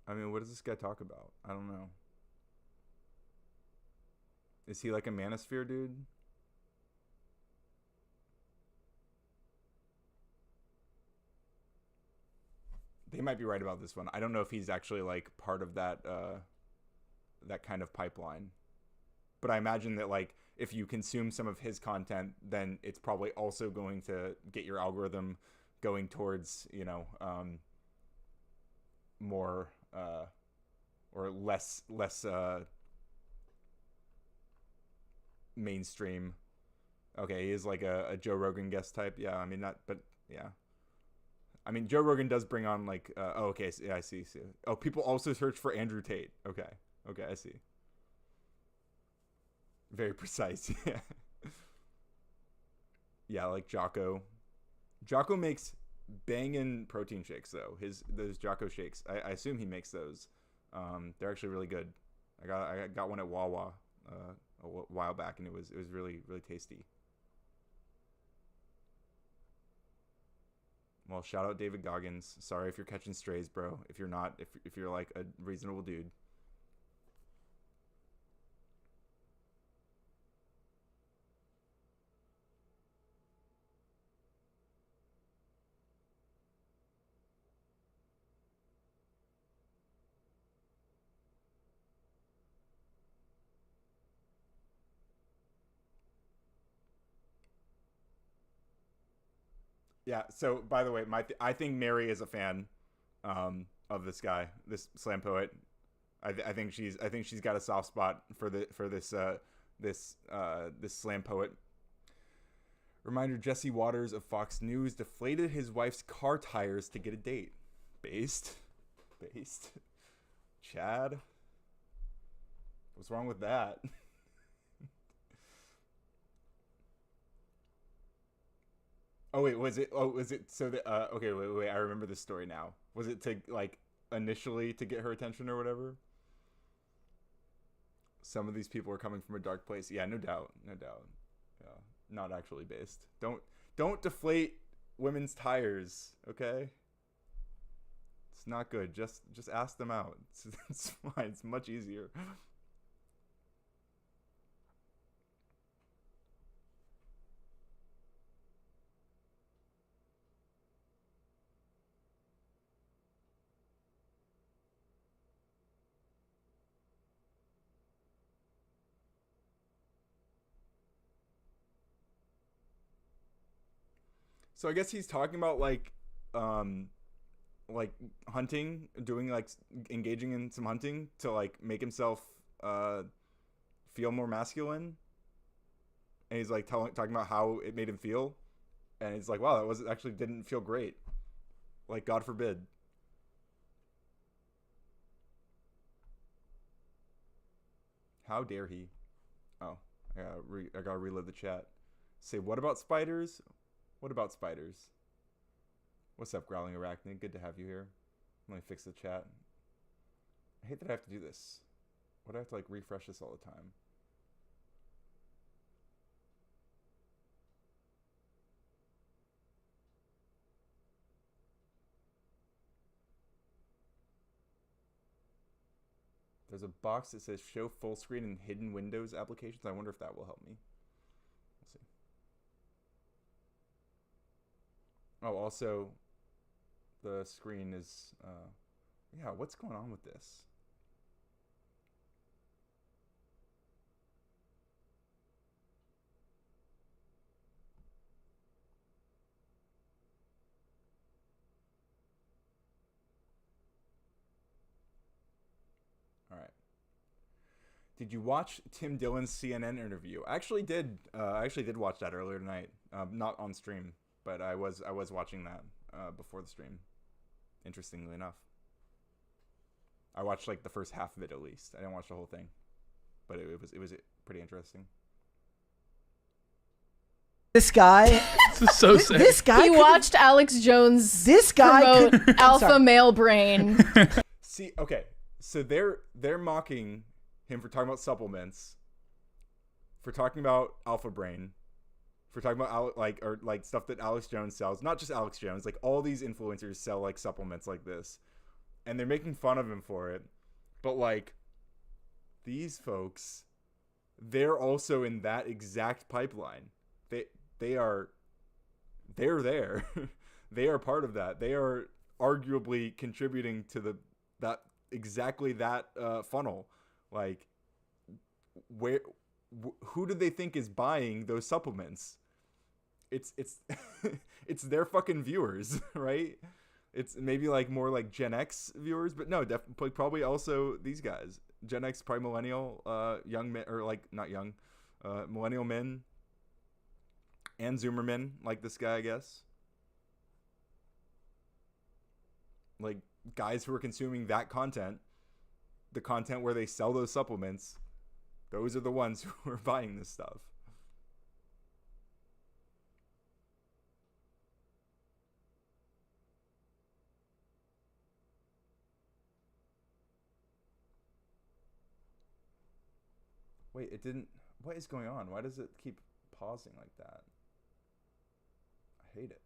I mean, what does this guy talk about? I don't know. Is he like a manosphere dude? They might be right about this one. I don't know if he's actually like part of that that kind of pipeline. But I imagine that like if you consume some of his content, then it's probably also going to get your algorithm going towards, more or less mainstream. Okay, he is like a Joe Rogan guest type. Yeah, I mean not, but yeah. I mean Joe Rogan does bring on like okay, yeah, I see. Oh, people also search for Andrew Tate. Okay, I see. Very precise. Yeah. Yeah, like Jocko. Jocko makes banging protein shakes though. Those Jocko shakes. I assume he makes those. They're actually really good. I got one at Wawa a while back, and it was really really tasty. Well, shout out David Goggins. Sorry if you're catching strays, bro. If you're not, if you're like a reasonable dude. Yeah. So, by the way, I think Mary is a fan of this guy, this slam poet. I think she's got a soft spot for this slam poet. Reminder: Jesse Waters of Fox News deflated his wife's car tires to get a date. Based. Chad, what's wrong with that? Oh wait, was it so that okay, wait, I remember this story now. Was it to like initially to get her attention or whatever? Some of these people are coming from a dark place. Yeah, no doubt. Yeah, not actually based. Don't deflate women's tires, okay? It's not good. Just ask them out. It's fine. It's much easier. So I guess he's talking about like hunting, doing like engaging in some hunting to like make himself feel more masculine. And he's like talking about how it made him feel, and he's like, wow, that was actually didn't feel great. Like, God forbid. How dare he? Oh, I gotta relive the chat. Say, what about spiders? What about spiders? What's up, Growling Arachnid? Good to have you here. Let me fix the chat. I hate that I have to do this. Why do I have to like refresh this all the time? There's a box that says show full screen and hidden windows applications. I wonder if that will help me. We'll see. Oh, also, the screen is, yeah, what's going on with this? All right. Did you watch Tim Dillon's CNN interview? I actually did watch that earlier tonight. Not on stream, but I was watching that before the stream. Interestingly enough, I watched like the first half of it at least. I didn't watch the whole thing, but it was pretty interesting. This guy, This is so sick. this guy, He watched Alex Jones this guy promote alpha male brain. See, okay, so they're mocking him for talking about supplements, for talking about Alpha Brain, for talking about like stuff that Alex Jones sells. Not just Alex Jones, like all these influencers sell like supplements like this, and they're making fun of him for it. But like these folks, they're also in that exact pipeline. They're there. They are part of that. They are arguably contributing to that funnel. Like, who do they think is buying those supplements? It's it's their fucking viewers, right? It's maybe like more like Gen X viewers, but no, definitely probably also these guys. Gen X, probably millennial, young men, or like not young, millennial men, and Zoomer men, like this guy, I guess. Like guys who are consuming that content, the content where they sell those supplements, those are the ones who are buying this stuff. Wait, it didn't. What is going on? Why does it keep pausing like that? I hate it.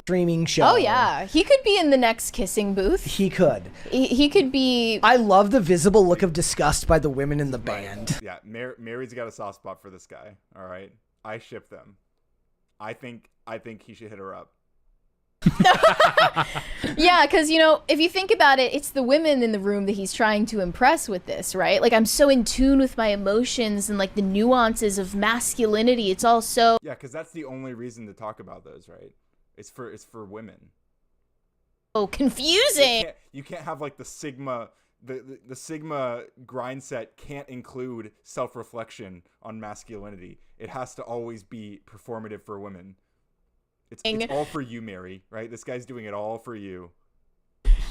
Streaming show. Oh yeah, he could be in the next kissing booth. He could. He could be. I love the visible look of disgust by the women in the band. Yeah, Mary's got a soft spot for this guy. All right, I ship them. I think he should hit her up. Yeah, because if you think about it, it's the women in the room that he's trying to impress with this, right? Like, I'm so in tune with my emotions and like the nuances of masculinity. It's all so. Yeah, because that's the only reason to talk about those, right? It's for women. Oh, confusing. You can't have like the Sigma. The Sigma grind set can't include self-reflection on masculinity. It has to always be performative for women. It's all for you, Mary, right? This guy's doing it all for you.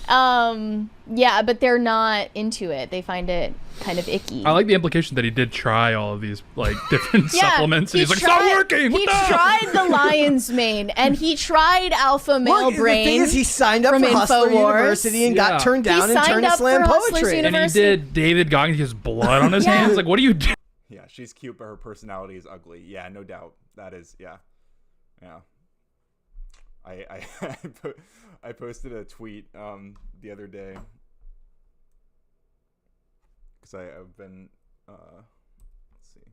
Yeah, but they're not into it. They find it kind of icky. I like the implication that he did try all of these like different supplements, and he's like, "It's not working." He tried the lion's mane, and he tried alpha male brain. The thing is, he signed up for Hustler University and got turned down and turned to slam poetry. And he did David Goggins. He has blood on his hands. Like, what do you do? Yeah, she's cute, but her personality is ugly. Yeah, no doubt. That is, yeah. I posted a tweet the other day because I've been let's see,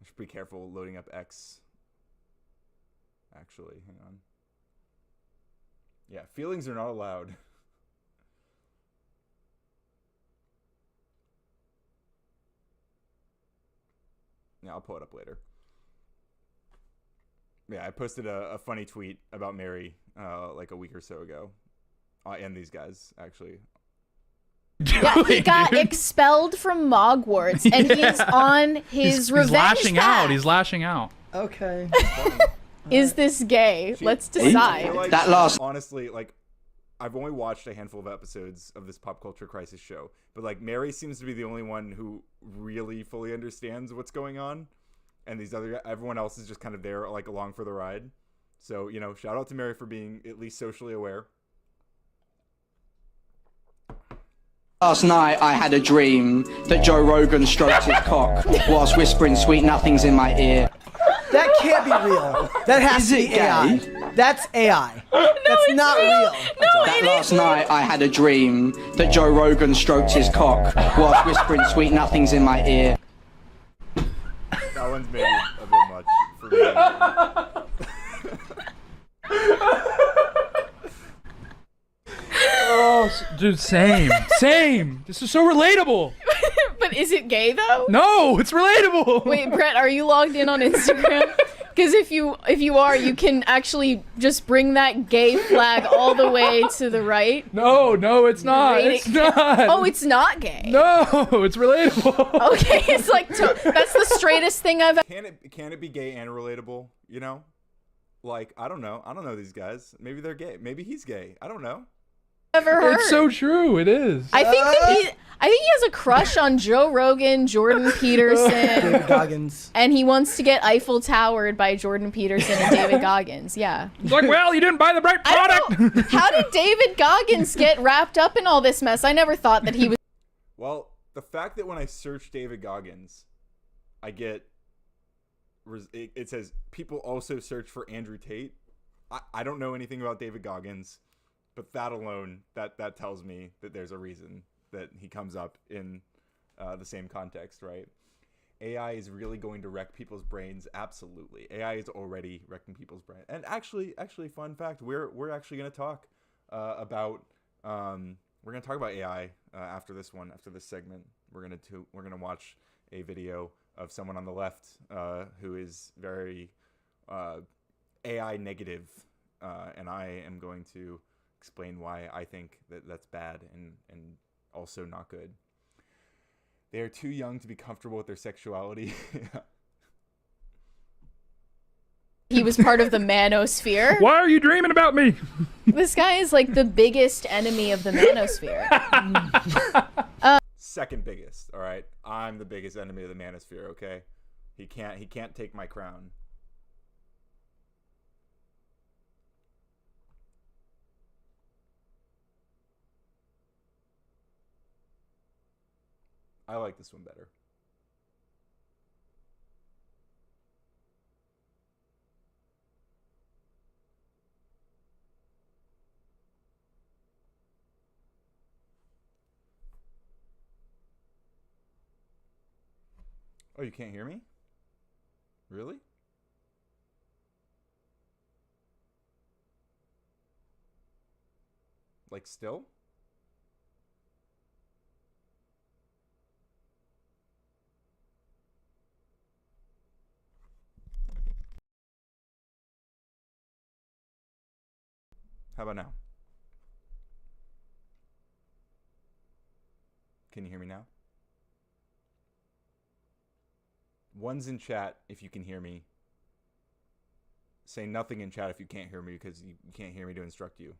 I should be careful loading up X. Actually, hang on. Yeah, feelings are not allowed. Yeah, I'll pull it up later. Yeah, I posted a funny tweet about Mary like a week or so ago. And these guys, actually. Yeah, he got expelled from Hogwarts, and he's on his revenge He's lashing path. out. He's lashing out. Okay. Is this gay? Let's decide. Like, that last. Honestly, like, I've only watched a handful of episodes of this pop culture crisis show, but like Mary seems to be the only one who really fully understands what's going on, and everyone else is just kind of there like along for the ride. So, you know, shout out to Mary for being at least socially aware. Last night I had a dream that Joe Rogan stroked his cock whilst whispering sweet nothings in my ear. That can't be real. That has to be AI. That's AI. That's not real. Last night I had a dream that Joe Rogan stroked his cock whilst whispering sweet nothings in my ear. That one's maybe a bit much for me. Oh, dude, same. This is so relatable. But is it gay though? No, it's relatable. Wait, Brett, are you logged in on Instagram? Because if you are, you can actually just bring that gay flag all the way to the right. No, it's not. It's not. Oh, it's not gay. No, it's relatable. Okay, it's like that's the straightest thing I've ever. Can it be gay and relatable? You know, like I don't know these guys. Maybe they're gay. Maybe he's gay. I don't know. Ever heard. It's so true. It is. I think he has a crush on Joe Rogan, Jordan Peterson, David Goggins, and he wants to get Eiffel Towered by Jordan Peterson and David Goggins. Yeah. It's like, well, you didn't buy the right product. How did David Goggins get wrapped up in all this mess? I never thought that he was. Well, the fact that when I search David Goggins, I get it says people also search for Andrew Tate. I don't know anything about David Goggins. But that alone, that tells me that there's a reason that he comes up in the same context, right? AI is really going to wreck people's brains. Absolutely, AI is already wrecking people's brains. And actually, fun fact: we're actually going to talk about AI after this segment. We're gonna watch a video of someone on the left who is very AI negative, and I am going to explain why I think that's bad and also not good. They are too young to be comfortable with their sexuality. He was part of the manosphere. Why are you dreaming about me? This guy is like the biggest enemy of the manosphere. Second biggest, all right? I'm the biggest enemy of the manosphere, okay? He can't take my crown. I like this one better. Oh, you can't hear me? Really? Like still? How about now? Can you hear me now? One's in chat if you can hear me. Say nothing in chat if you can't hear me because you can't hear me to instruct you.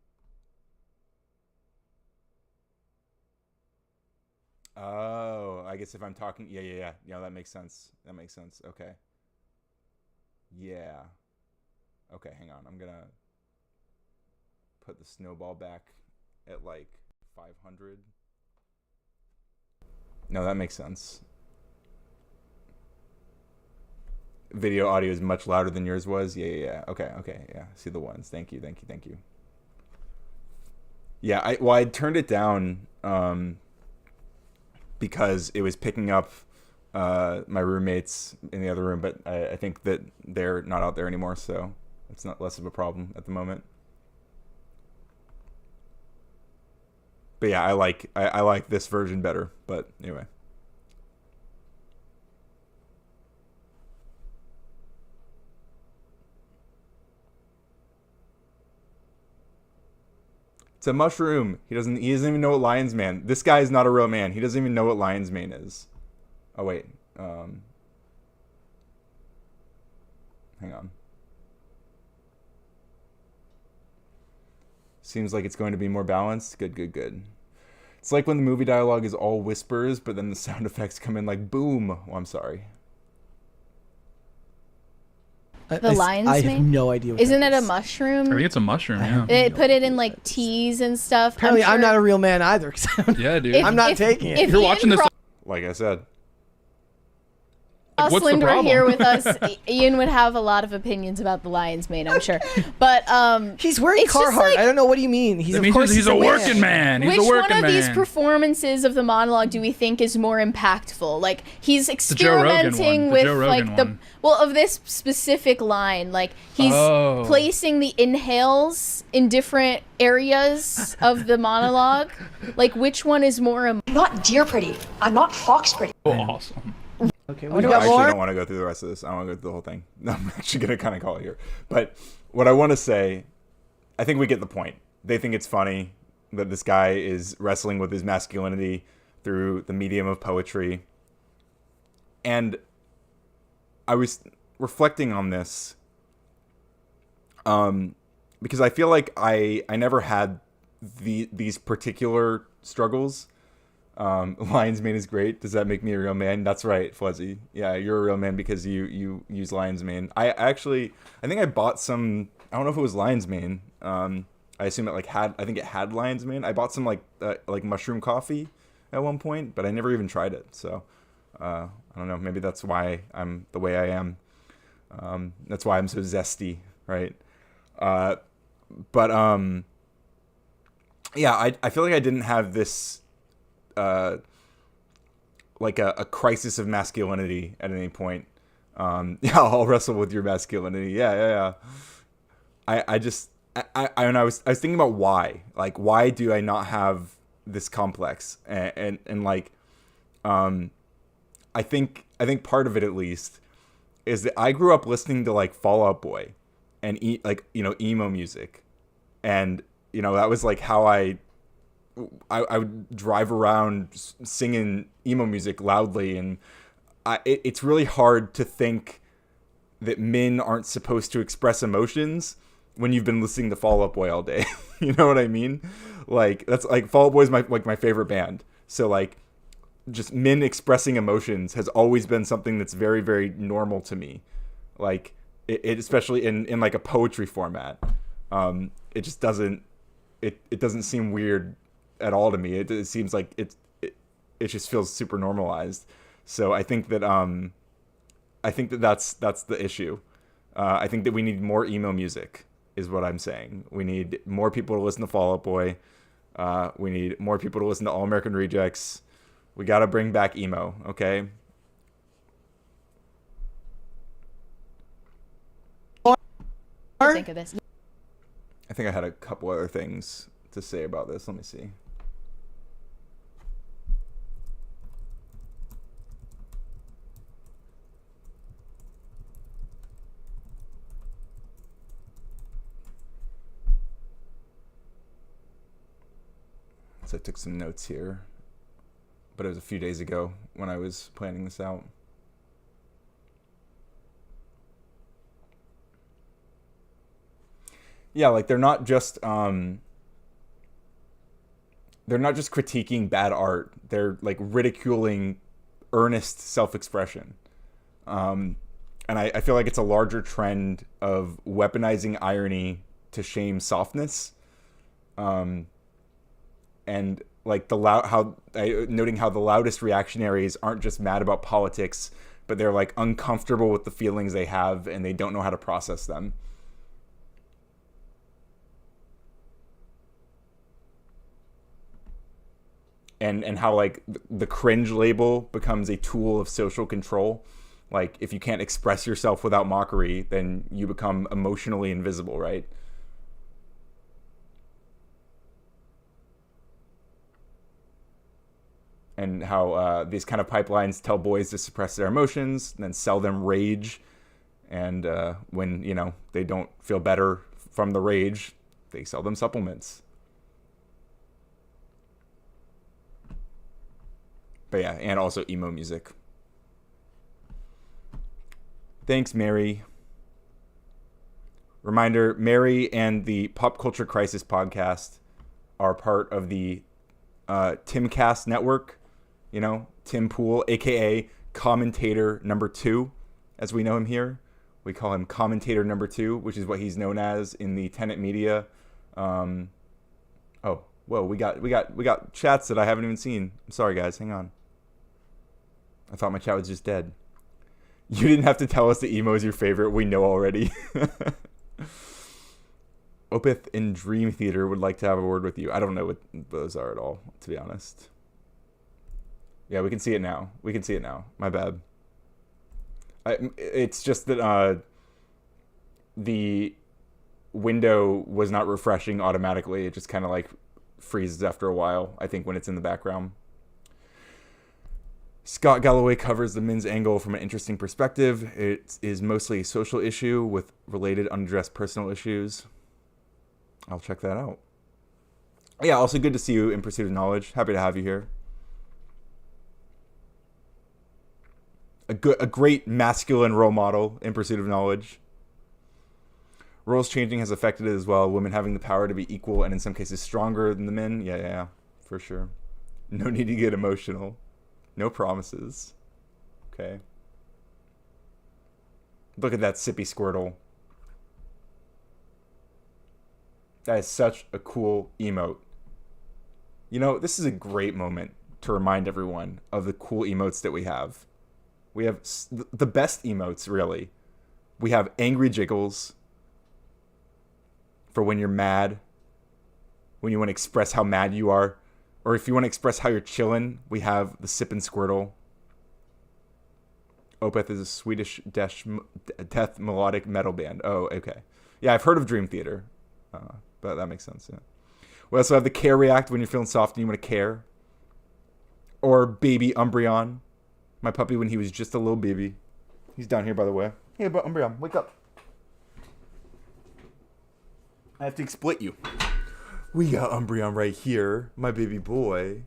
Oh, I guess if I'm talking, yeah, that makes sense. Okay. Yeah. Okay, hang on. I'm gonna put the snowball back at like 500. No, that makes sense. Video audio is much louder than yours was. Yeah. Okay, yeah. See the ones. Thank you. Yeah, I turned it down because it was picking up my roommates in the other room, but I think that they're not out there anymore, so it's not less of a problem at the moment. But yeah, I like this version better. But anyway. It's a mushroom. He doesn't even know what lion's mane. This guy is not a real man. He doesn't even know what lion's mane is. Oh wait. Hang on. Seems like it's going to be more balanced. Good, good, good. It's like when the movie dialogue is all whispers, but then the sound effects come in like boom. Oh, I'm sorry. The lion's I have mane? no idea. What Isn't that it a is. mushroom? I think it's a mushroom. Yeah. They put it in like teas and stuff. Apparently, I'm sure not a real man either. 'Cause I don't- Yeah, dude. if- I'm not if- taking it. if You're Ian watching this. Like I said. Like, what's the Oslind were problem? here with us, Ian would have a lot of opinions about the lion's mane, I'm sure. But He's wearing it's just Carhartt. like- I don't know what do you mean. He's That of means course he's a working man. He's which a working one of man. these performances of the monologue do we think is more impactful? Like he's Joe Rogan experimenting one. The with Joe Rogan like the one. of this specific line. Like he's Oh. placing the inhales in different areas of the monologue. Like which one is more I'm not deer pretty. I'm not fox pretty. Oh, awesome. Okay, I we got actually more. don't want to go through the rest of this. I don't want to go through the whole thing. I'm actually going to kind of call it here. But what I want to say, I think we get the point. They think it's funny that this guy is wrestling with his masculinity through the medium of poetry. And I was reflecting on this because I feel like I never had these particular struggles. Lion's mane is great. Does that make me a real man? That's right, Fuzzy. Yeah, you're a real man because you use lion's mane. I think I bought some. I don't know if it was lion's mane. I assume it had lion's mane. I bought some like mushroom coffee at one point, but I never even tried it. So I don't know. Maybe that's why I'm the way I am. That's why I'm so zesty, right? But yeah, I feel like I didn't have this. Like a crisis of masculinity at any point. Yeah, I'll wrestle with your masculinity. Yeah. I was thinking about why. Like, why do I not have this complex? And like, I think part of it at least is that I grew up listening to like Fall Out Boy and emo music, and that was like how I would drive around singing emo music loudly, and it's really hard to think that men aren't supposed to express emotions when you've been listening to Fall Out Boy all day. You know what I mean? Like that's like Fall Out Boy is my favorite band. So like just men expressing emotions has always been something that's very, very normal to me. Like it especially in like a poetry format. It just doesn't it doesn't seem weird at all to me. It seems like it just feels super normalized. So I think that that's the issue. I think that we need more emo music is what I'm saying. We need more people to listen to Fall Out Boy. We need more people to listen to All American Rejects. We got to bring back emo, okay? think of this? I think I had a couple other things to say about this. Let me see. So I took some notes here, but it was a few days ago when I was planning this out. Yeah, like they're not just critiquing bad art. They're like ridiculing earnest self-expression. And I feel like it's a larger trend of weaponizing irony to shame softness. And like noting how the loudest reactionaries aren't just mad about politics, but they're like uncomfortable with the feelings they have and they don't know how to process them. And how like the cringe label becomes a tool of social control. Like if you can't express yourself without mockery, then you become emotionally invisible, right? And how these kind of pipelines tell boys to suppress their emotions and then sell them rage. And when, they don't feel better from the rage, they sell them supplements. But yeah, and also emo music. Thanks, Mary. Reminder, Mary and the Pop Culture Crisis podcast are part of the Timcast network. You know, Tim Pool, a.k.a. Commentator Number 2, as we know him here. We call him Commentator Number 2, which is what he's known as in the tenant media. We got chats that I haven't even seen. I'm sorry, guys. Hang on. I thought my chat was just dead. You didn't have to tell us the emo is your favorite. We know already. Opeth in Dream Theater would like to have a word with you. I don't know what those are at all, to be honest. Yeah, we can see it now. My bad. It's just that the window was not refreshing automatically. It just kind of like freezes after a while, I think, when it's in the background. Scott Galloway covers the men's angle from an interesting perspective. It is mostly a social issue with related unaddressed personal issues. I'll check that out. Yeah, also good to see you in Pursuit of Knowledge. Happy to have you here. A great masculine role model in Pursuit of Knowledge. Roles changing has affected it as well. Women having the power to be equal and in some cases stronger than the men. Yeah, for sure. No need to get emotional. No promises. Okay. Look at that sippy Squirtle. That is such a cool emote. You know, this is a great moment to remind everyone of the cool emotes that we have. We have the best emotes, really. We have angry jiggles for when you're mad, when you want to express how mad you are. Or if you want to express how you're chilling, we have the Sip and Squirtle. Opeth is a Swedish death melodic metal band. Oh, okay. Yeah, I've heard of Dream Theater. But that makes sense, yeah. We also have the Care React when you're feeling soft and you want to care. Or Baby Umbreon. My puppy when he was just a little baby. He's down here, by the way. Hey, but Umbreon, wake up. I have to exploit you. We got Umbreon right here, my baby boy.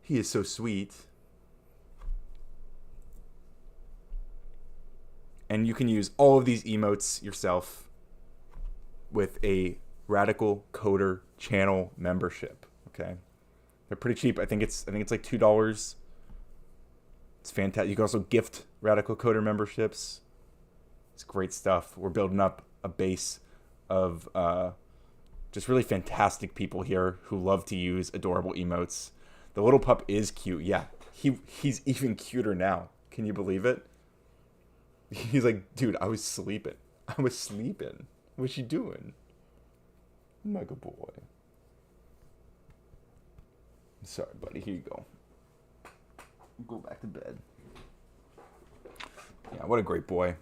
He is so sweet. And you can use all of these emotes yourself with a Radical Coder channel membership. Okay, they're pretty cheap. I think it's like $2. It's fantastic. You can also gift Radical Coder memberships. It's great stuff. We're building up a base of just really fantastic people here who love to use adorable emotes. The little pup is cute. Yeah, he's even cuter now. Can you believe it? He's like, dude, I was sleeping. What's she doing? My good boy. Sorry, buddy. Here you go. Go back to bed. Yeah, what a great boy.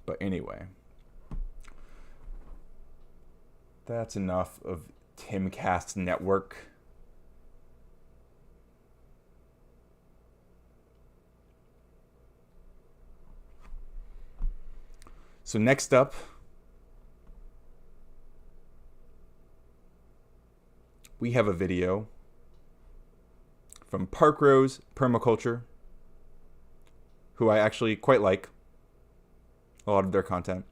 But anyway, that's enough of Timcast Network. So next up, we have a video from Park Rose Permaculture, who I actually quite like a lot of their content.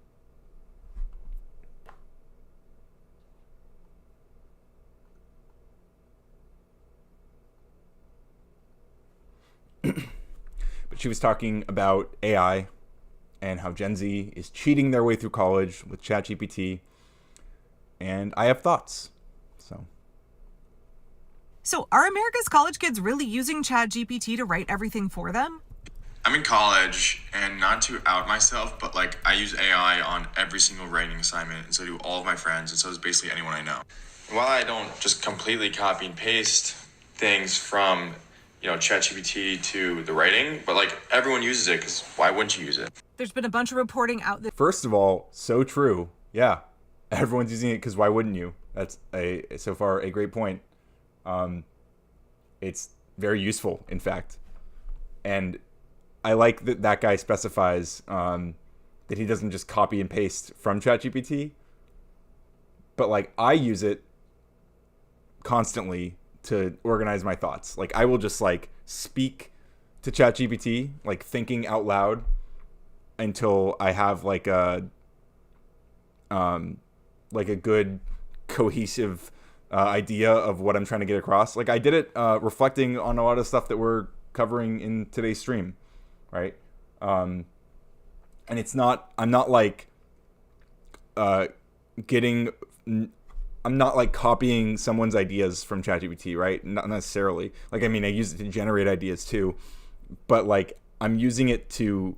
But she was talking about AI and how Gen Z is cheating their way through college with ChatGPT. And I have thoughts. So are America's college kids really using ChatGPT to write everything for them? I'm in college, and not to out myself, but like I use AI on every single writing assignment, and so do all of my friends, and so does basically anyone I know. While I don't just completely copy and paste things from, ChatGPT to the writing, but like everyone uses it, because why wouldn't you use it? There's been a bunch of reporting out that... First of all, so true. Yeah, everyone's using it because why wouldn't you? That's so far a great point. It's very useful, in fact. And I like that guy specifies that he doesn't just copy and paste from ChatGPT, but like I use it constantly to organize my thoughts. Like I will just like speak to ChatGPT, like thinking out loud until I have like a good cohesive idea of what I'm trying to get across. Like I did it reflecting on a lot of stuff that we're covering in today's stream, right? And it's not, I'm not like I'm not like copying someone's ideas from ChatGPT, right? Not necessarily. Like, I mean, I use it to generate ideas too, but like I'm using it to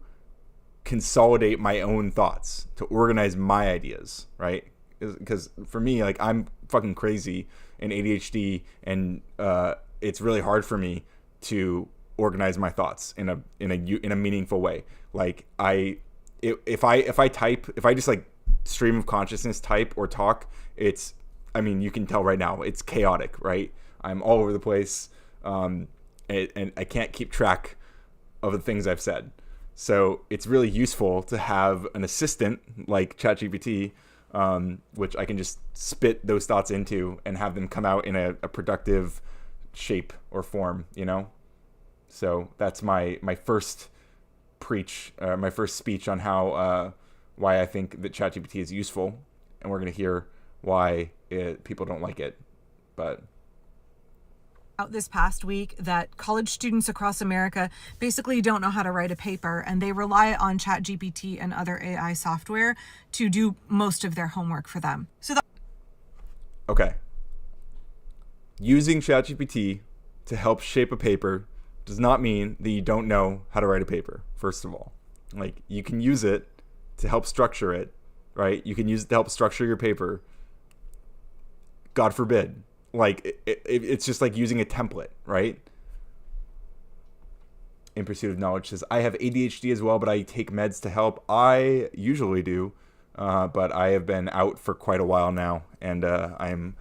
consolidate my own thoughts, to organize my ideas, right? Because for me, like I'm fucking crazy and ADHD, and it's really hard for me to organize my thoughts in a meaningful way. Like if I just like stream of consciousness type or talk, it's, I mean, you can tell right now it's chaotic, right? I'm all over the place, and I can't keep track of the things I've said. So it's really useful to have an assistant like ChatGPT, which I can just spit those thoughts into and have them come out in a productive shape or form, you know? So that's my first my first speech on how why I think that ChatGPT is useful, and we're going to hear why people don't like it. But out this past week that college students across America basically don't know how to write a paper, and they rely on ChatGPT and other AI software to do most of their homework for them. Okay. Using ChatGPT to help shape a paper does not mean that you don't know how to write a paper, first of all. Like, you can use it to help structure it, right? You can use it to help structure your paper. God forbid. Like, it's just like using a template, right? In Pursuit of Knowledge says, I have ADHD as well, but I take meds to help. I usually do, but I have been out for quite a while now, and I'm,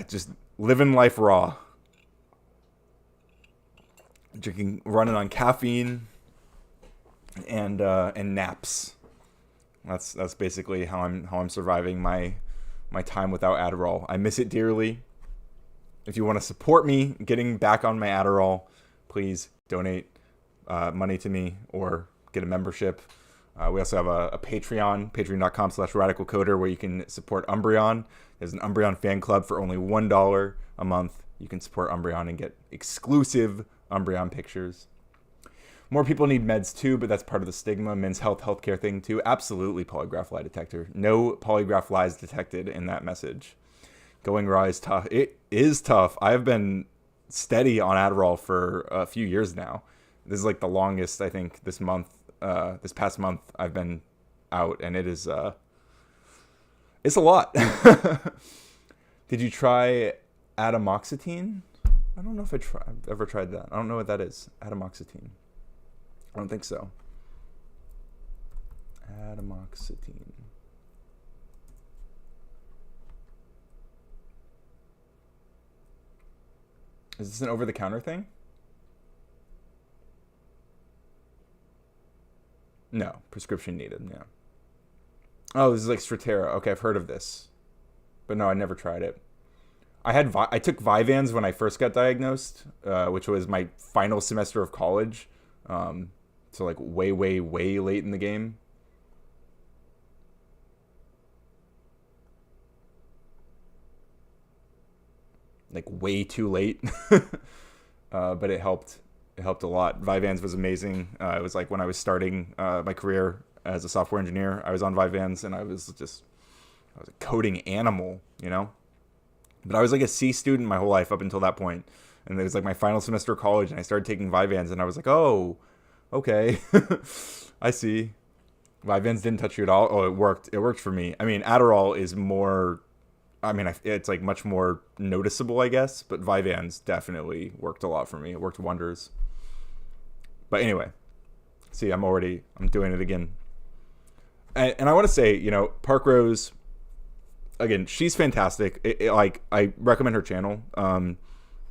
just living life raw. Running on caffeine and naps. That's basically how I'm surviving my time without Adderall. I miss it dearly. If you want to support me getting back on my Adderall, please donate money to me or get a membership. We also have a Patreon, patreon.com/radicalcoder, where you can support Umbreon. There's an Umbreon fan club for only $1 a month. You can support Umbreon and get exclusive Umbreon pictures. More people need meds too, but that's part of the stigma. Men's healthcare thing too. Absolutely, polygraph lie detector. No polygraph lies detected in that message. Going raw is tough. It is tough. I've been steady on Adderall for a few years now. This is like the longest, I think, this past month I've been out, and it is, it's a lot. Did you try atomoxetine? I don't know if I've ever tried that. I don't know what that is. Atomoxetine. I don't think so. Atomoxetine. Is this an over-the-counter thing? No, prescription needed. Yeah. Oh, this is like Strattera. Okay, I've heard of this, but no, I never tried it. I took Vyvanse when I first got diagnosed, which was my final semester of college. So like way late in the game. Like way too late. But it helped. It helped a lot. Vyvanse was amazing. It was like when I was starting my career as a software engineer, I was on Vyvanse, and I was a coding animal, you know? But I was like a C student my whole life up until that point. And it was like my final semester of college, and I started taking Vyvanse, and I was like, oh, okay. I see. Vyvanse didn't touch you at all. Oh, it worked. It worked for me. I mean, Adderall is more, it's like much more noticeable, I guess. But Vyvanse definitely worked a lot for me. It worked wonders. But anyway, see, I'm doing it again. And I want to say, you know, Park Rose, again, she's fantastic. I recommend her channel.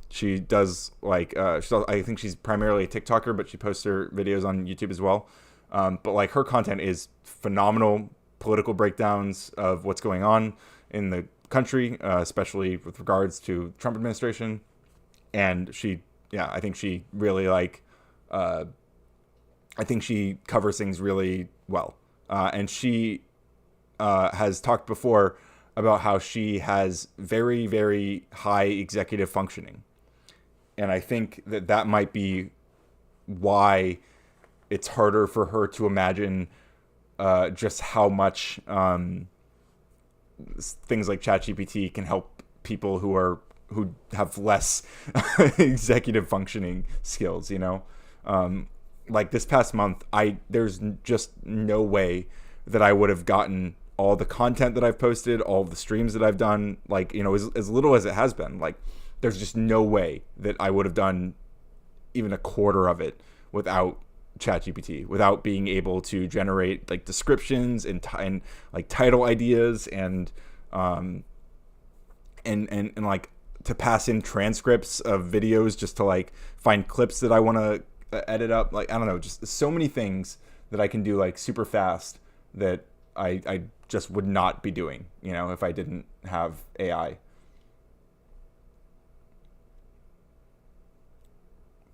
She does I think she's primarily a TikToker, but she posts her videos on YouTube as well. But like her content is phenomenal. Political breakdowns of what's going on in the country, especially with regards to Trump administration. and I think she really I think she covers things really well. And she has talked before about how she has very, very high executive functioning. And I think that might be why it's harder for her to imagine just how much things like ChatGPT can help people who have less executive functioning skills, like this past month, there's just no way that I would have gotten all the content that I've posted, all of the streams that I've done, like, as little as it has been, like, there's just no way that I would have done even a quarter of it without ChatGPT, without being able to generate like descriptions and like title ideas and like to pass in transcripts of videos just to like find clips that I want to edit up. Like, I don't know, just so many things that I can do like super fast that I just would not be doing, if I didn't have AI.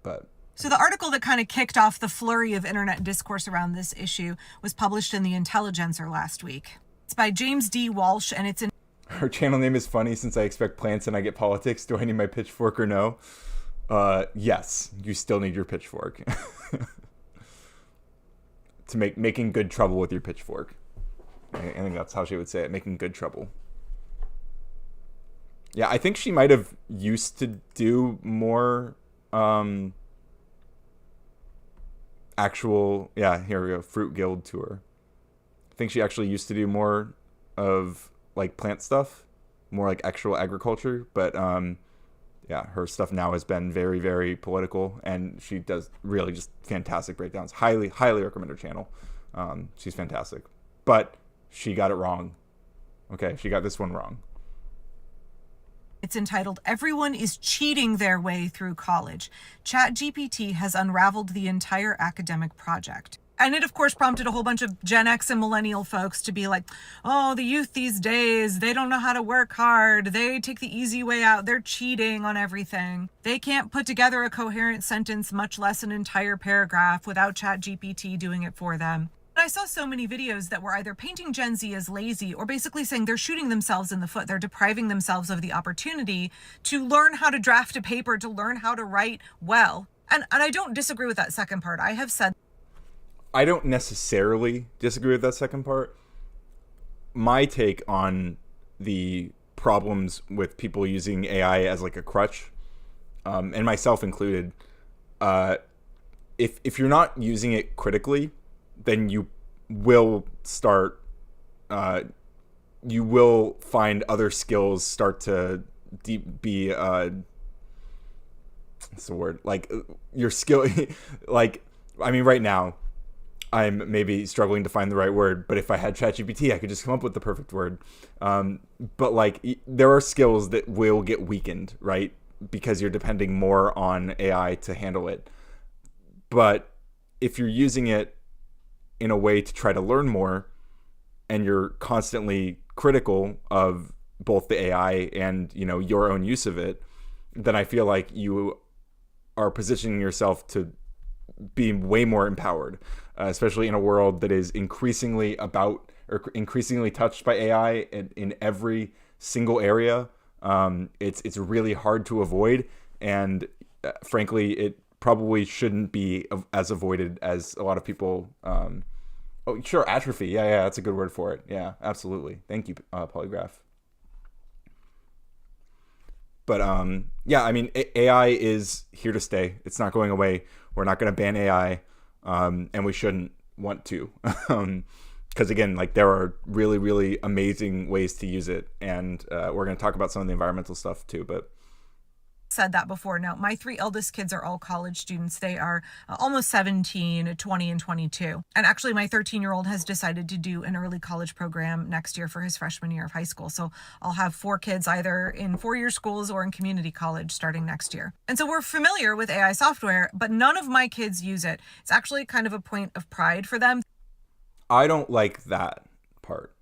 But so the article that kind of kicked off the flurry of internet discourse around this issue was published in The Intelligencer last week. It's by James D. Walsh, and it's in... Her channel name is funny since I expect plants and I get politics. Do I need my pitchfork or no? Yes, you still need your pitchfork. To making good trouble with your pitchfork. I think that's how she would say it, making good trouble. Yeah, I think she might have used to do more actual, here we go, Fruit Guild tour. I think she actually used to do more of like plant stuff, more like actual agriculture, but her stuff now has been very, very political, and she does really just fantastic breakdowns. Highly recommend her channel. She's fantastic, but she got it wrong. Okay, she got this one wrong. It's entitled, "Everyone is Cheating Their Way Through College. ChatGPT has unraveled the entire academic project." And it, of course, prompted a whole bunch of Gen X and millennial folks to be like, oh, the youth these days, they don't know how to work hard. They take the easy way out. They're cheating on everything. They can't put together a coherent sentence, much less an entire paragraph, without ChatGPT doing it for them. I saw so many videos that were either painting Gen Z as lazy or basically saying they're shooting themselves in the foot. They're depriving themselves of the opportunity to learn how to draft a paper, to learn how to write well. And I don't disagree with that second part. I have said... I don't necessarily disagree with that second part. My take on the problems with people using AI as like a crutch, and myself included, if you're not using it critically, then you will find other skills start to be what's the word? Like your skill, like, I mean, right now I'm maybe struggling to find the right word, but if I had ChatGPT, I could just come up with the perfect word. But like, there are skills that will get weakened, right? Because you're depending more on AI to handle it. But if you're using it in a way to try to learn more, and you're constantly critical of both the AI and, your own use of it, then I feel like you are positioning yourself to be way more empowered, especially in a world that is increasingly touched by AI in every single area. It's really hard to avoid, and frankly, it probably shouldn't be as avoided as a lot of people. Oh, sure, atrophy. Yeah, that's a good word for it. Yeah, absolutely. Thank you, Polygraph. But I mean, AI is here to stay. It's not going away. We're not going to ban AI, and we shouldn't want to, because again, like, there are really, really amazing ways to use it, and we're going to talk about some of the environmental stuff too. But said that before. Now, my three eldest kids are all college students. They are almost 17, 20, and 22. And actually, my 13-year-old has decided to do an early college program next year for his freshman year of high school. So I'll have 4 kids either in 4-year schools or in community college starting next year. And so we're familiar with AI software, but none of my kids use it. It's actually kind of a point of pride for them. I don't like that part.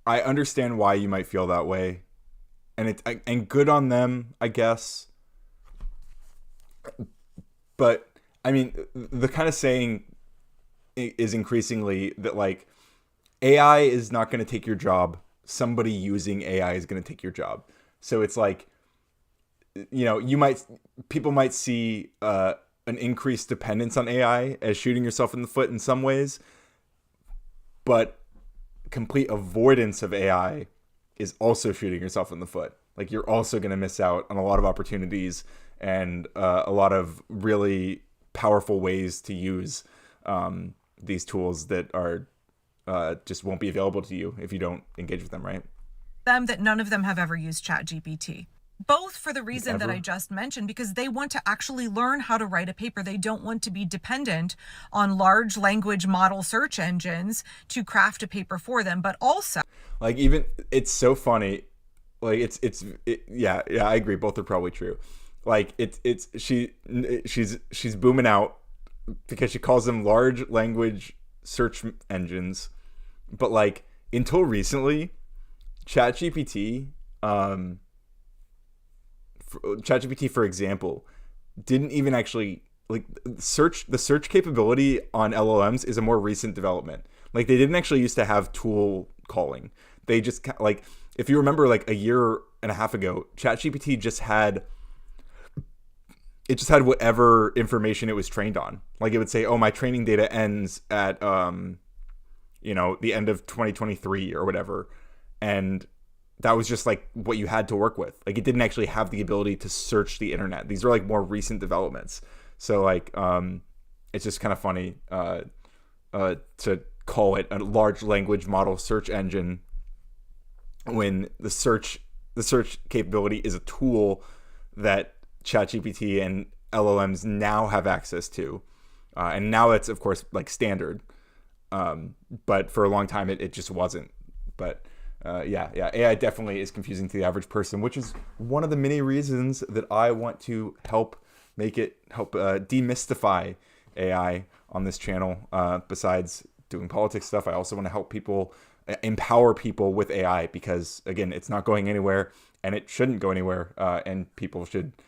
I understand why you might feel that way. and good on them, I guess. But I mean, the kind of saying is increasingly that like AI is not going to take your job. Somebody using AI is going to take your job. So it's like, you know, people might see an increased dependence on AI as shooting yourself in the foot in some ways, but complete avoidance of AI is also shooting yourself in the foot. Like you're also going to miss out on a lot of opportunities and a lot of really powerful ways to use these tools that are just won't be available to you if you don't engage with them, right? That none of them have ever used ChatGPT. Both for the reason that I just mentioned, because they want to actually learn how to write a paper. They don't want to be dependent on large language model search engines to craft a paper for them, but also like even it's so funny. Like yeah, I agree. Both are probably true. Like she's booming out because she calls them large language search engines, but like until recently, ChatGPT, for example, didn't even actually like the search capability on LLMs is a more recent development. Like they didn't actually used to have tool calling. They just like, if you remember like a year and a half ago, ChatGPT just had whatever information it was trained on. Like it would say, oh, my training data ends at the end of 2023 or whatever. And that was just like what you had to work with. Like it didn't actually have the ability to search the internet. These are like more recent developments. So like it's just kind of funny to call it a large language model search engine when the search capability is a tool that ChatGPT and LLMs now have access to. And now it's of course like standard. But for a long time it just wasn't. But yeah, AI definitely is confusing to the average person, which is one of the many reasons that I want to help demystify AI on this channel. Besides doing politics stuff, I also want to help people, empower people with AI, because again, it's not going anywhere and it shouldn't go anywhere. And people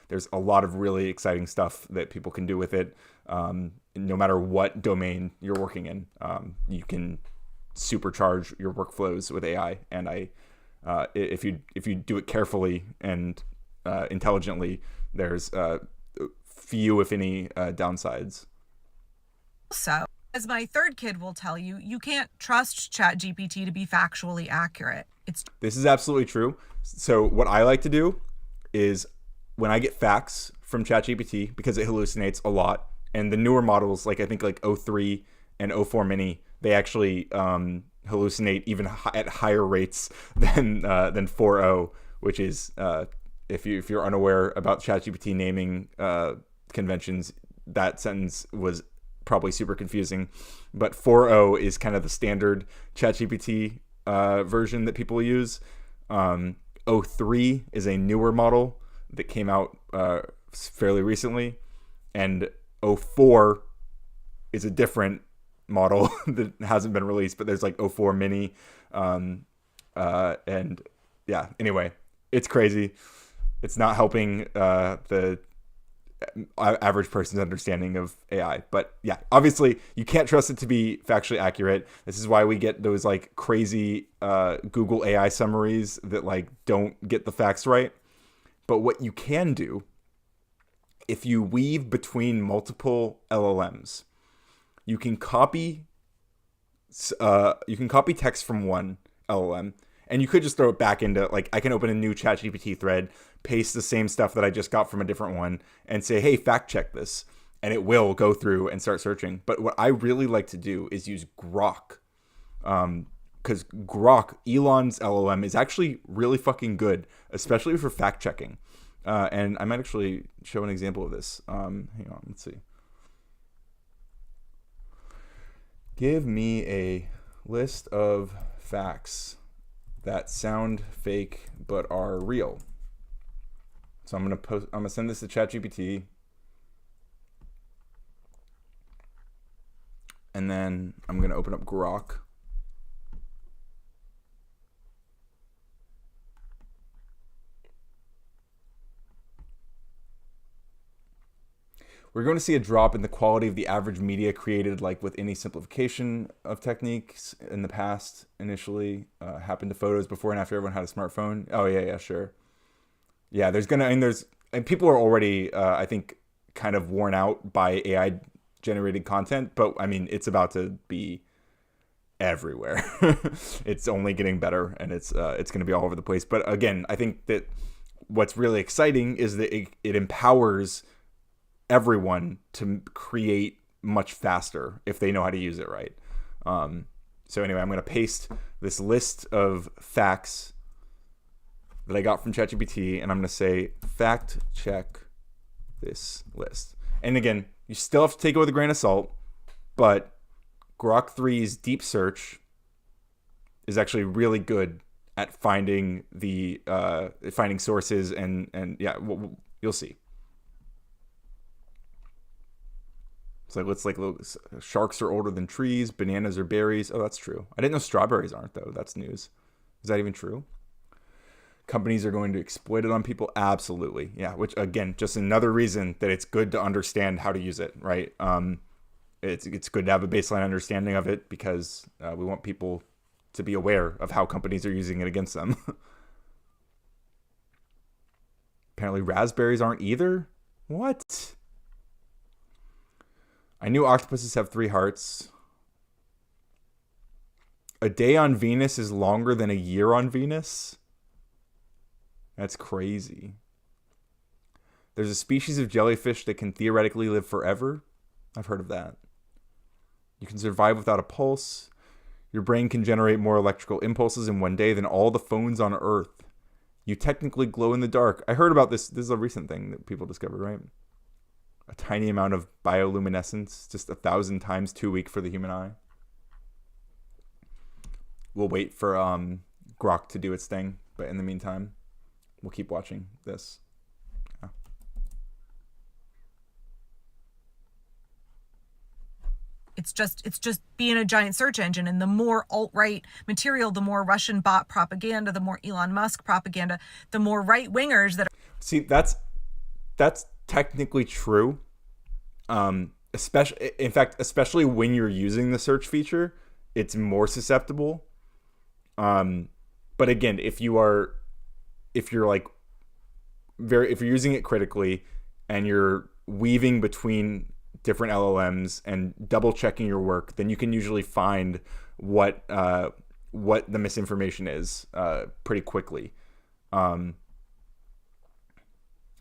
there's a lot of really exciting stuff that people can do with it. No matter what domain you're working in, you can supercharge your workflows with AI, and if you do it carefully and intelligently, there's few, if any, downsides. So, as my third kid will tell you, you can't trust ChatGPT to be factually accurate. This is absolutely true. So what I like to do is when I get facts from ChatGPT, because it hallucinates a lot, and the newer models, like I think like O3 and O4 Mini, they actually hallucinate even at higher rates than 4.0, which is if you're unaware about ChatGPT naming conventions, that sentence was probably super confusing. But 4.0 is kind of the standard ChatGPT version that people use. O3 is a newer model that came out fairly recently, and O4 is a different model that hasn't been released, but there's like O4 Mini, and yeah, anyway, it's crazy. It's not helping the average person's understanding of AI, but yeah, obviously you can't trust it to be factually accurate. This is why we get those like crazy Google AI summaries that like don't get the facts right. But what you can do, if you weave between multiple LLMs, you can copy text from one LLM, and you could just throw it back into, like, I can open a new ChatGPT thread, paste the same stuff that I just got from a different one, and say, hey, fact check this, and it will go through and start searching. But what I really like to do is use Grok, because Grok, Elon's LLM, is actually really fucking good, especially for fact checking. And I might actually show an example of this. Hang on, let's see. Give me a list of facts that sound fake but are real. So I'm gonna send this to ChatGPT, and then I'm gonna open up Grok. we're going to see a drop in the quality of the average media created, like with any simplification of techniques in the past. Initially, happened to photos before and after everyone had a smartphone. Oh yeah, sure. Yeah, and people are already, I think, kind of worn out by AI generated content, but I mean, it's about to be everywhere. It's only getting better, and it's going to be all over the place. But again, I think that what's really exciting is that it empowers everyone to create much faster if they know how to use it right. So anyway, I'm going to paste this list of facts that I got from ChatGPT, and I'm going to say fact check this list. And again, you still have to take it with a grain of salt, but Grok 3's deep search is actually really good at finding finding sources, and yeah, you'll see. It's like sharks are older than trees, bananas are berries. Oh, that's true. I didn't know strawberries aren't, though. That's news. Is that even true? Companies are going to exploit it on people? Absolutely. Yeah, which, again, just another reason that it's good to understand how to use it, right? It's good to have a baseline understanding of it, because we want people to be aware of how companies are using it against them. Apparently raspberries aren't either? What? I knew octopuses have 3 hearts. A day on Venus is longer than a year on Venus? That's crazy. There's a species of jellyfish that can theoretically live forever. I've heard of that. You can survive without a pulse. Your brain can generate more electrical impulses in one day than all the phones on Earth. You technically glow in the dark. I heard about this. This is a recent thing that people discovered, right? A tiny amount of bioluminescence, just 1,000 times too weak for the human eye. We'll wait for Grok to do its thing, but in the meantime, we'll keep watching this. Yeah. It's just being a giant search engine, and the more alt-right material, the more Russian bot propaganda, the more Elon Musk propaganda, the more right-wingers that are... See, that's technically true. Especially when you're using the search feature, it's more susceptible. But again, if you're using it critically and you're weaving between different LLMs and double checking your work, then you can usually find what the misinformation is pretty quickly.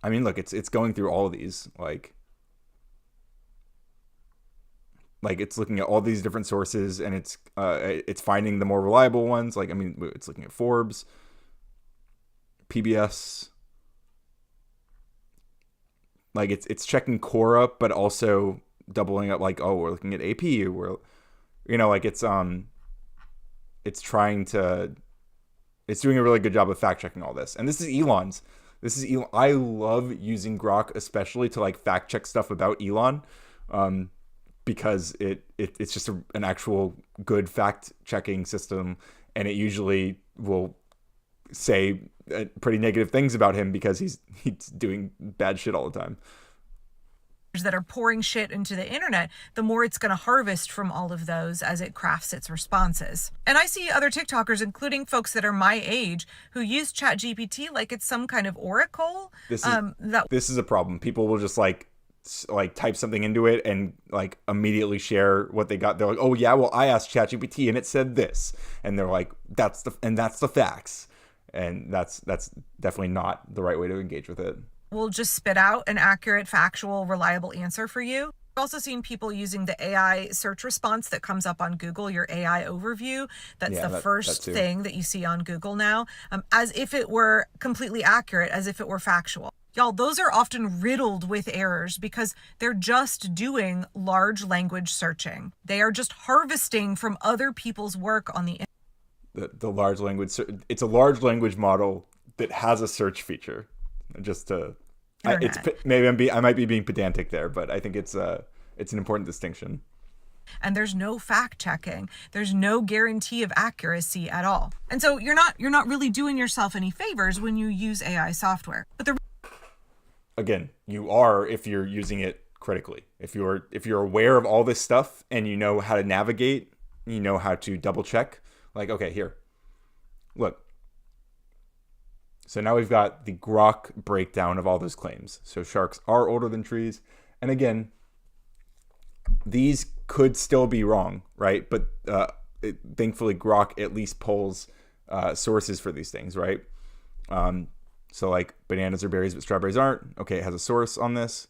I mean, look, it's going through all of these, like it's looking at all these different sources, and it's finding the more reliable ones. Like, I mean, it's looking at Forbes, PBS, like it's checking Quora, but also doubling up, like, oh, we're looking at AP, we're, like it's doing a really good job of fact checking all this. And this is Elon's. I love using Grok, especially to like fact check stuff about Elon, because it's just an actual good fact checking system, and it usually will say pretty negative things about him because he's doing bad shit all the time. That are pouring shit into the internet, the more it's going to harvest from all of those as it crafts its responses. And I see other TikTokers, including folks that are my age, who use ChatGPT like it's some kind of oracle. This is a problem. People will just like type something into it and like immediately share what they got. They're like, oh yeah, well I asked ChatGPT and it said this, and they're like, that's the facts, and that's definitely not the right way to engage with it. Will just spit out an accurate, factual, reliable answer for you. I've also seen people using the AI search response that comes up on Google, your AI overview. That's the first thing that you see on Google now, as if it were completely accurate, as if it were factual. Y'all, those are often riddled with errors because they're just doing large language searching. They are just harvesting from other people's work on the internet. The large language, it's a large language model that has a search feature. Just to, I might be being pedantic there, but I think it's an important distinction. And there's no fact checking. There's no guarantee of accuracy at all. And so you're not really doing yourself any favors when you use AI software. But again, you are if you're using it critically. If you're aware of all this stuff and you know how to navigate, you know how to double check, like, okay, here, look. So now we've got the grok breakdown of all those claims. So sharks are older than trees. And again, these could still be wrong, right? But thankfully, grok at least pulls sources for these things, right? So like bananas are berries, but strawberries aren't. Okay, it has a source on this.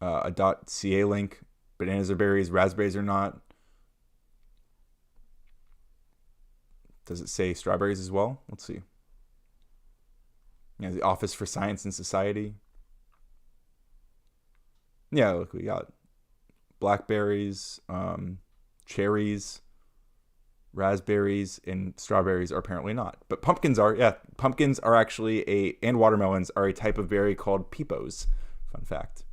A .ca link. Bananas are berries, raspberries are not. Does it say strawberries as well? Let's see. Yeah, the Office for Science and Society. Yeah, look, we got blackberries, cherries, raspberries, and strawberries are apparently not. But pumpkins are. Yeah, pumpkins are actually and watermelons are a type of berry called peepos. Fun fact.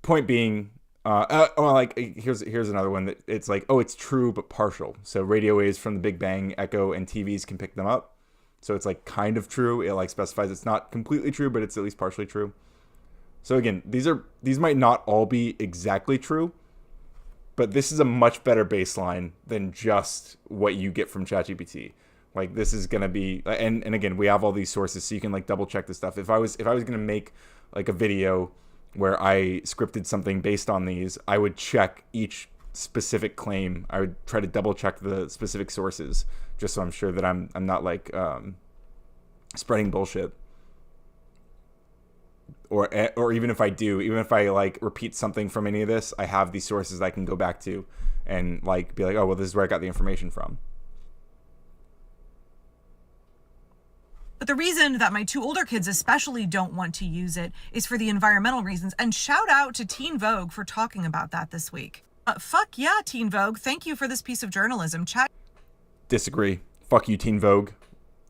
Point being, here's another one that it's like, oh, it's true but partial. So radio waves from the Big Bang echo and TVs can pick them up. So it's like kind of true. It like specifies it's not completely true, but it's at least partially true. So again, these might not all be exactly true, but this is a much better baseline than just what you get from ChatGPT. Like this is gonna be, and again, we have all these sources, so you can like double check this stuff. If I was gonna make like a video where I scripted something based on these, I would check each specific claim. I would try to double check the specific sources, just so I'm sure that I'm not like spreading bullshit. Or even if I like repeat something from any of this, I have these sources I can go back to and like be like, oh well, this is where I got the information from. But the reason that my two older kids especially don't want to use it is for the environmental reasons. And shout out to Teen Vogue for talking about that this week. Fuck yeah, Teen Vogue. Thank you for this piece of journalism. Disagree. Fuck you, Teen Vogue.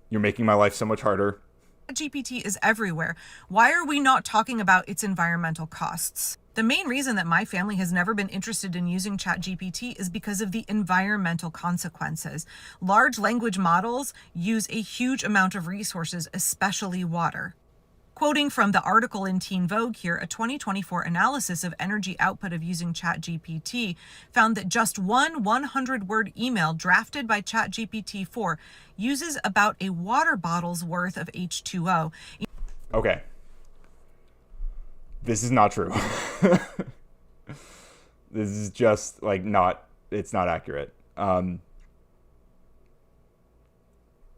You're making my life so much harder. GPT is everywhere. Why are we not talking about its environmental costs? The main reason that my family has never been interested in using ChatGPT is because of the environmental consequences. Large language models use a huge amount of resources, especially water. Quoting from the article in Teen Vogue here, a 2024 analysis of energy output of using ChatGPT found that just one 100-word email drafted by ChatGPT-4 uses about a water bottle's worth of H2O. Okay. This is not true. This is just like it's not accurate.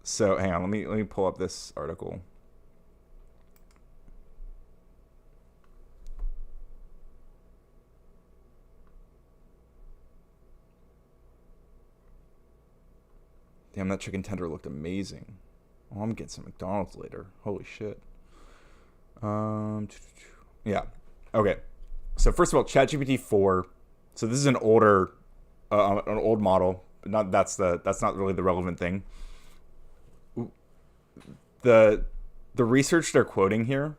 So hang on, let me pull up this article. Damn, that chicken tender looked amazing. Oh, I'm getting some McDonald's later. Holy shit. Yeah. Okay. So first of all, ChatGPT 4. So this is an old model, but that's not really the relevant thing. The research they're quoting here.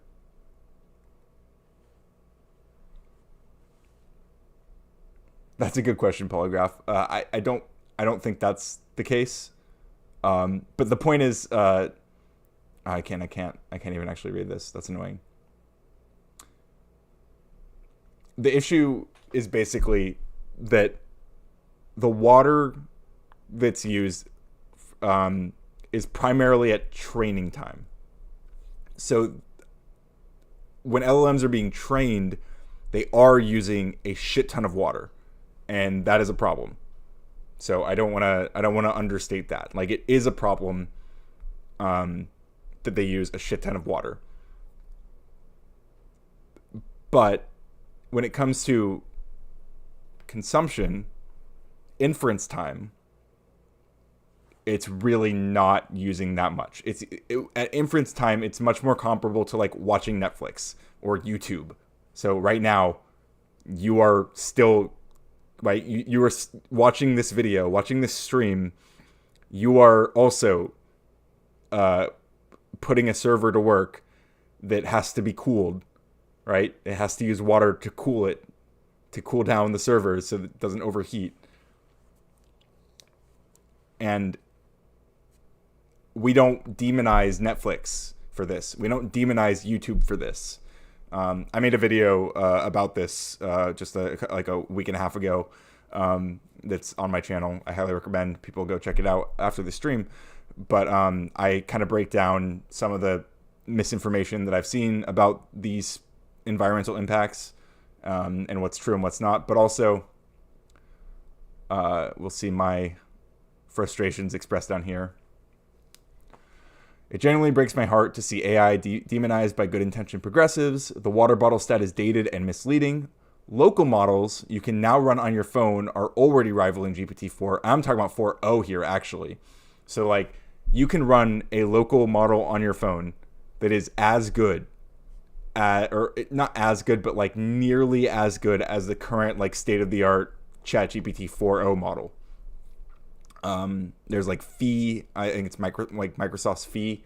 That's a good question, Polygraph. I don't think that's the case. But the point is, I can't even actually read this. That's annoying. The issue is basically that the water that's used is primarily at training time. So when LLMs are being trained, they are using a shit ton of water, and that is a problem. So I don't want to understate that. Like, it is a problem that they use a shit ton of water. But when it comes to consumption, inference time, it's really not using that much. At inference time, it's much more comparable to like watching Netflix or YouTube. So right now, you are still, right? You are watching this video, watching this stream. You are also putting a server to work that has to be cooled, right? It has to use water to cool it, to cool down the server so that it doesn't overheat. And we don't demonize Netflix for this. We don't demonize YouTube for this. I made a video about this just like a week and a half ago. That's on my channel. I highly recommend people go check it out after the stream. But I kind of break down some of the misinformation that I've seen about these environmental impacts and what's true and what's not. But also, we'll see my frustrations expressed down here. It genuinely breaks my heart to see AI demonized by good-intentioned progressives. The water bottle stat is dated and misleading. Local models you can now run on your phone are already rivaling GPT-4. I'm talking about 4.0 here, actually. So, like, you can run a local model on your phone that is as good, or not as good, but like nearly as good as the current like state-of-the-art ChatGPT 4.0 model. There's like Phi, I think it's Microsoft's Phi,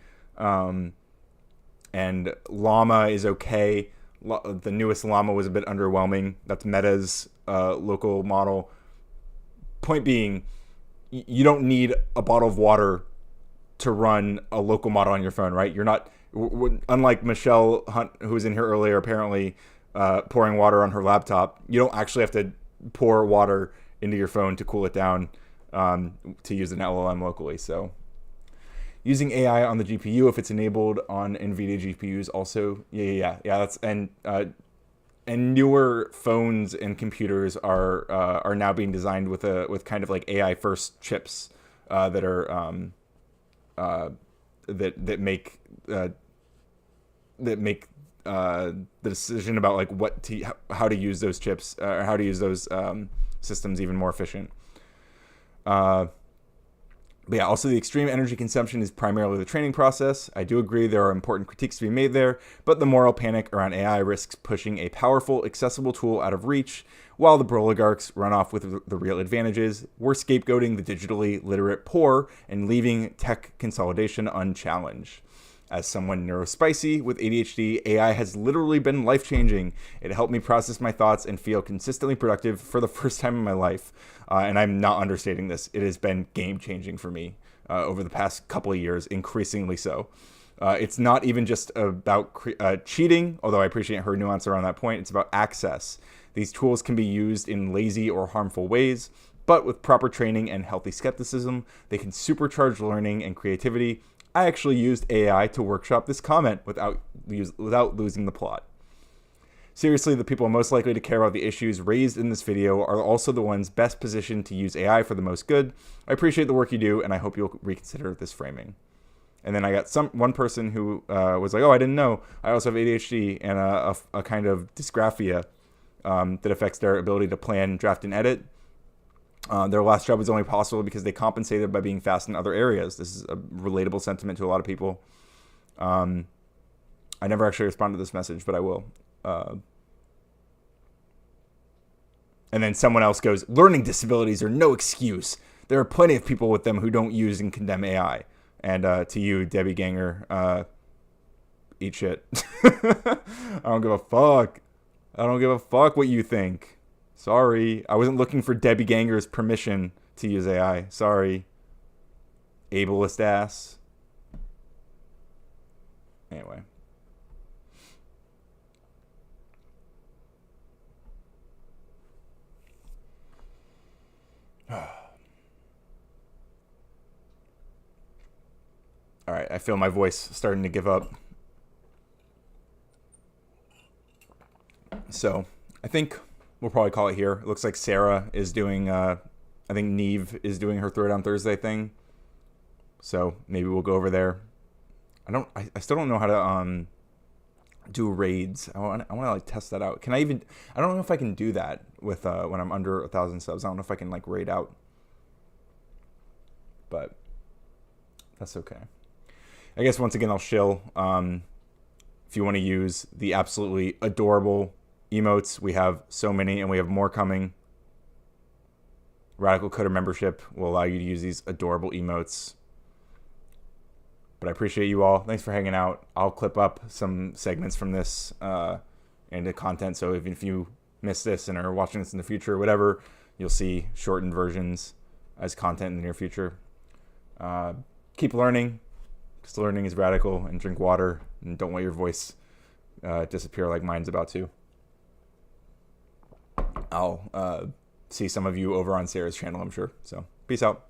and Llama is okay. The newest Llama was a bit underwhelming. That's Meta's local model. Point being, you don't need a bottle of water to run a local model on your phone, right? You're not, unlike Michelle Hunt, who was in here earlier, apparently pouring water on her laptop. You don't actually have to pour water into your phone to cool it down to use an LLM locally. So using AI on the GPU, if it's enabled on NVIDIA GPUs, also, yeah. That's and newer phones and computers are now being designed with kind of like AI first chips that are that make the decision about like how to use those chips or how to use those systems even more efficient. But yeah, also the extreme energy consumption is primarily the training process. I do agree there are important critiques to be made there, but the moral panic around AI risks pushing a powerful, accessible tool out of reach, while the oligarchs run off with the real advantages. We're scapegoating the digitally literate poor and leaving tech consolidation unchallenged. As someone neurospicy with ADHD, AI has literally been life-changing. It helped me process my thoughts and feel consistently productive for the first time in my life. And I'm not understating this. It has been game-changing for me over the past couple of years, increasingly so. It's not even just about cheating, although I appreciate her nuance around that point. It's about access. These tools can be used in lazy or harmful ways, but with proper training and healthy skepticism, they can supercharge learning and creativity. I actually used AI to workshop this comment without losing the plot. Seriously, the people most likely to care about the issues raised in this video are also the ones best positioned to use AI for the most good. I appreciate the work you do, and I hope you'll reconsider this framing. And then I got one person who was like, oh, I didn't know. I also have ADHD and a kind of dysgraphia that affects their ability to plan, draft, and edit. Their last job was only possible because they compensated by being fast in other areas. This is a relatable sentiment to a lot of people. I never actually responded to this message, but I will. And then someone else goes, learning disabilities are no excuse. There are plenty of people with them who don't use and condemn AI. And to you, Debbie Ganger, eat shit. I don't give a fuck. I don't give a fuck what you think. Sorry. I wasn't looking for Debbie Ganger's permission to use AI. Sorry. Ableist ass. Anyway. All right, I feel my voice starting to give up. So I think we'll probably call it here. It looks like Sarah is doing, I think Neve is doing her Throwdown Thursday thing. So maybe we'll go over there. I still don't know how to do raids. I want to like test that out. Can I even, I don't know if I can do that with when I'm under 1,000 subs. I don't know if I can like raid out. But that's okay. I guess once again I'll shill. If you want to use the absolutely adorable emotes, we have so many and we have more coming. Radical Coder membership will allow you to use these adorable emotes. But I appreciate you all. Thanks for hanging out. I'll clip up some segments from this into content. So if you missed this and are watching this in the future or whatever, you'll see shortened versions as content in the near future. Keep learning. because learning is radical, and drink water, and don't let your voice disappear like mine's about to. I'll see some of you over on Sarah's channel, I'm sure. So peace out.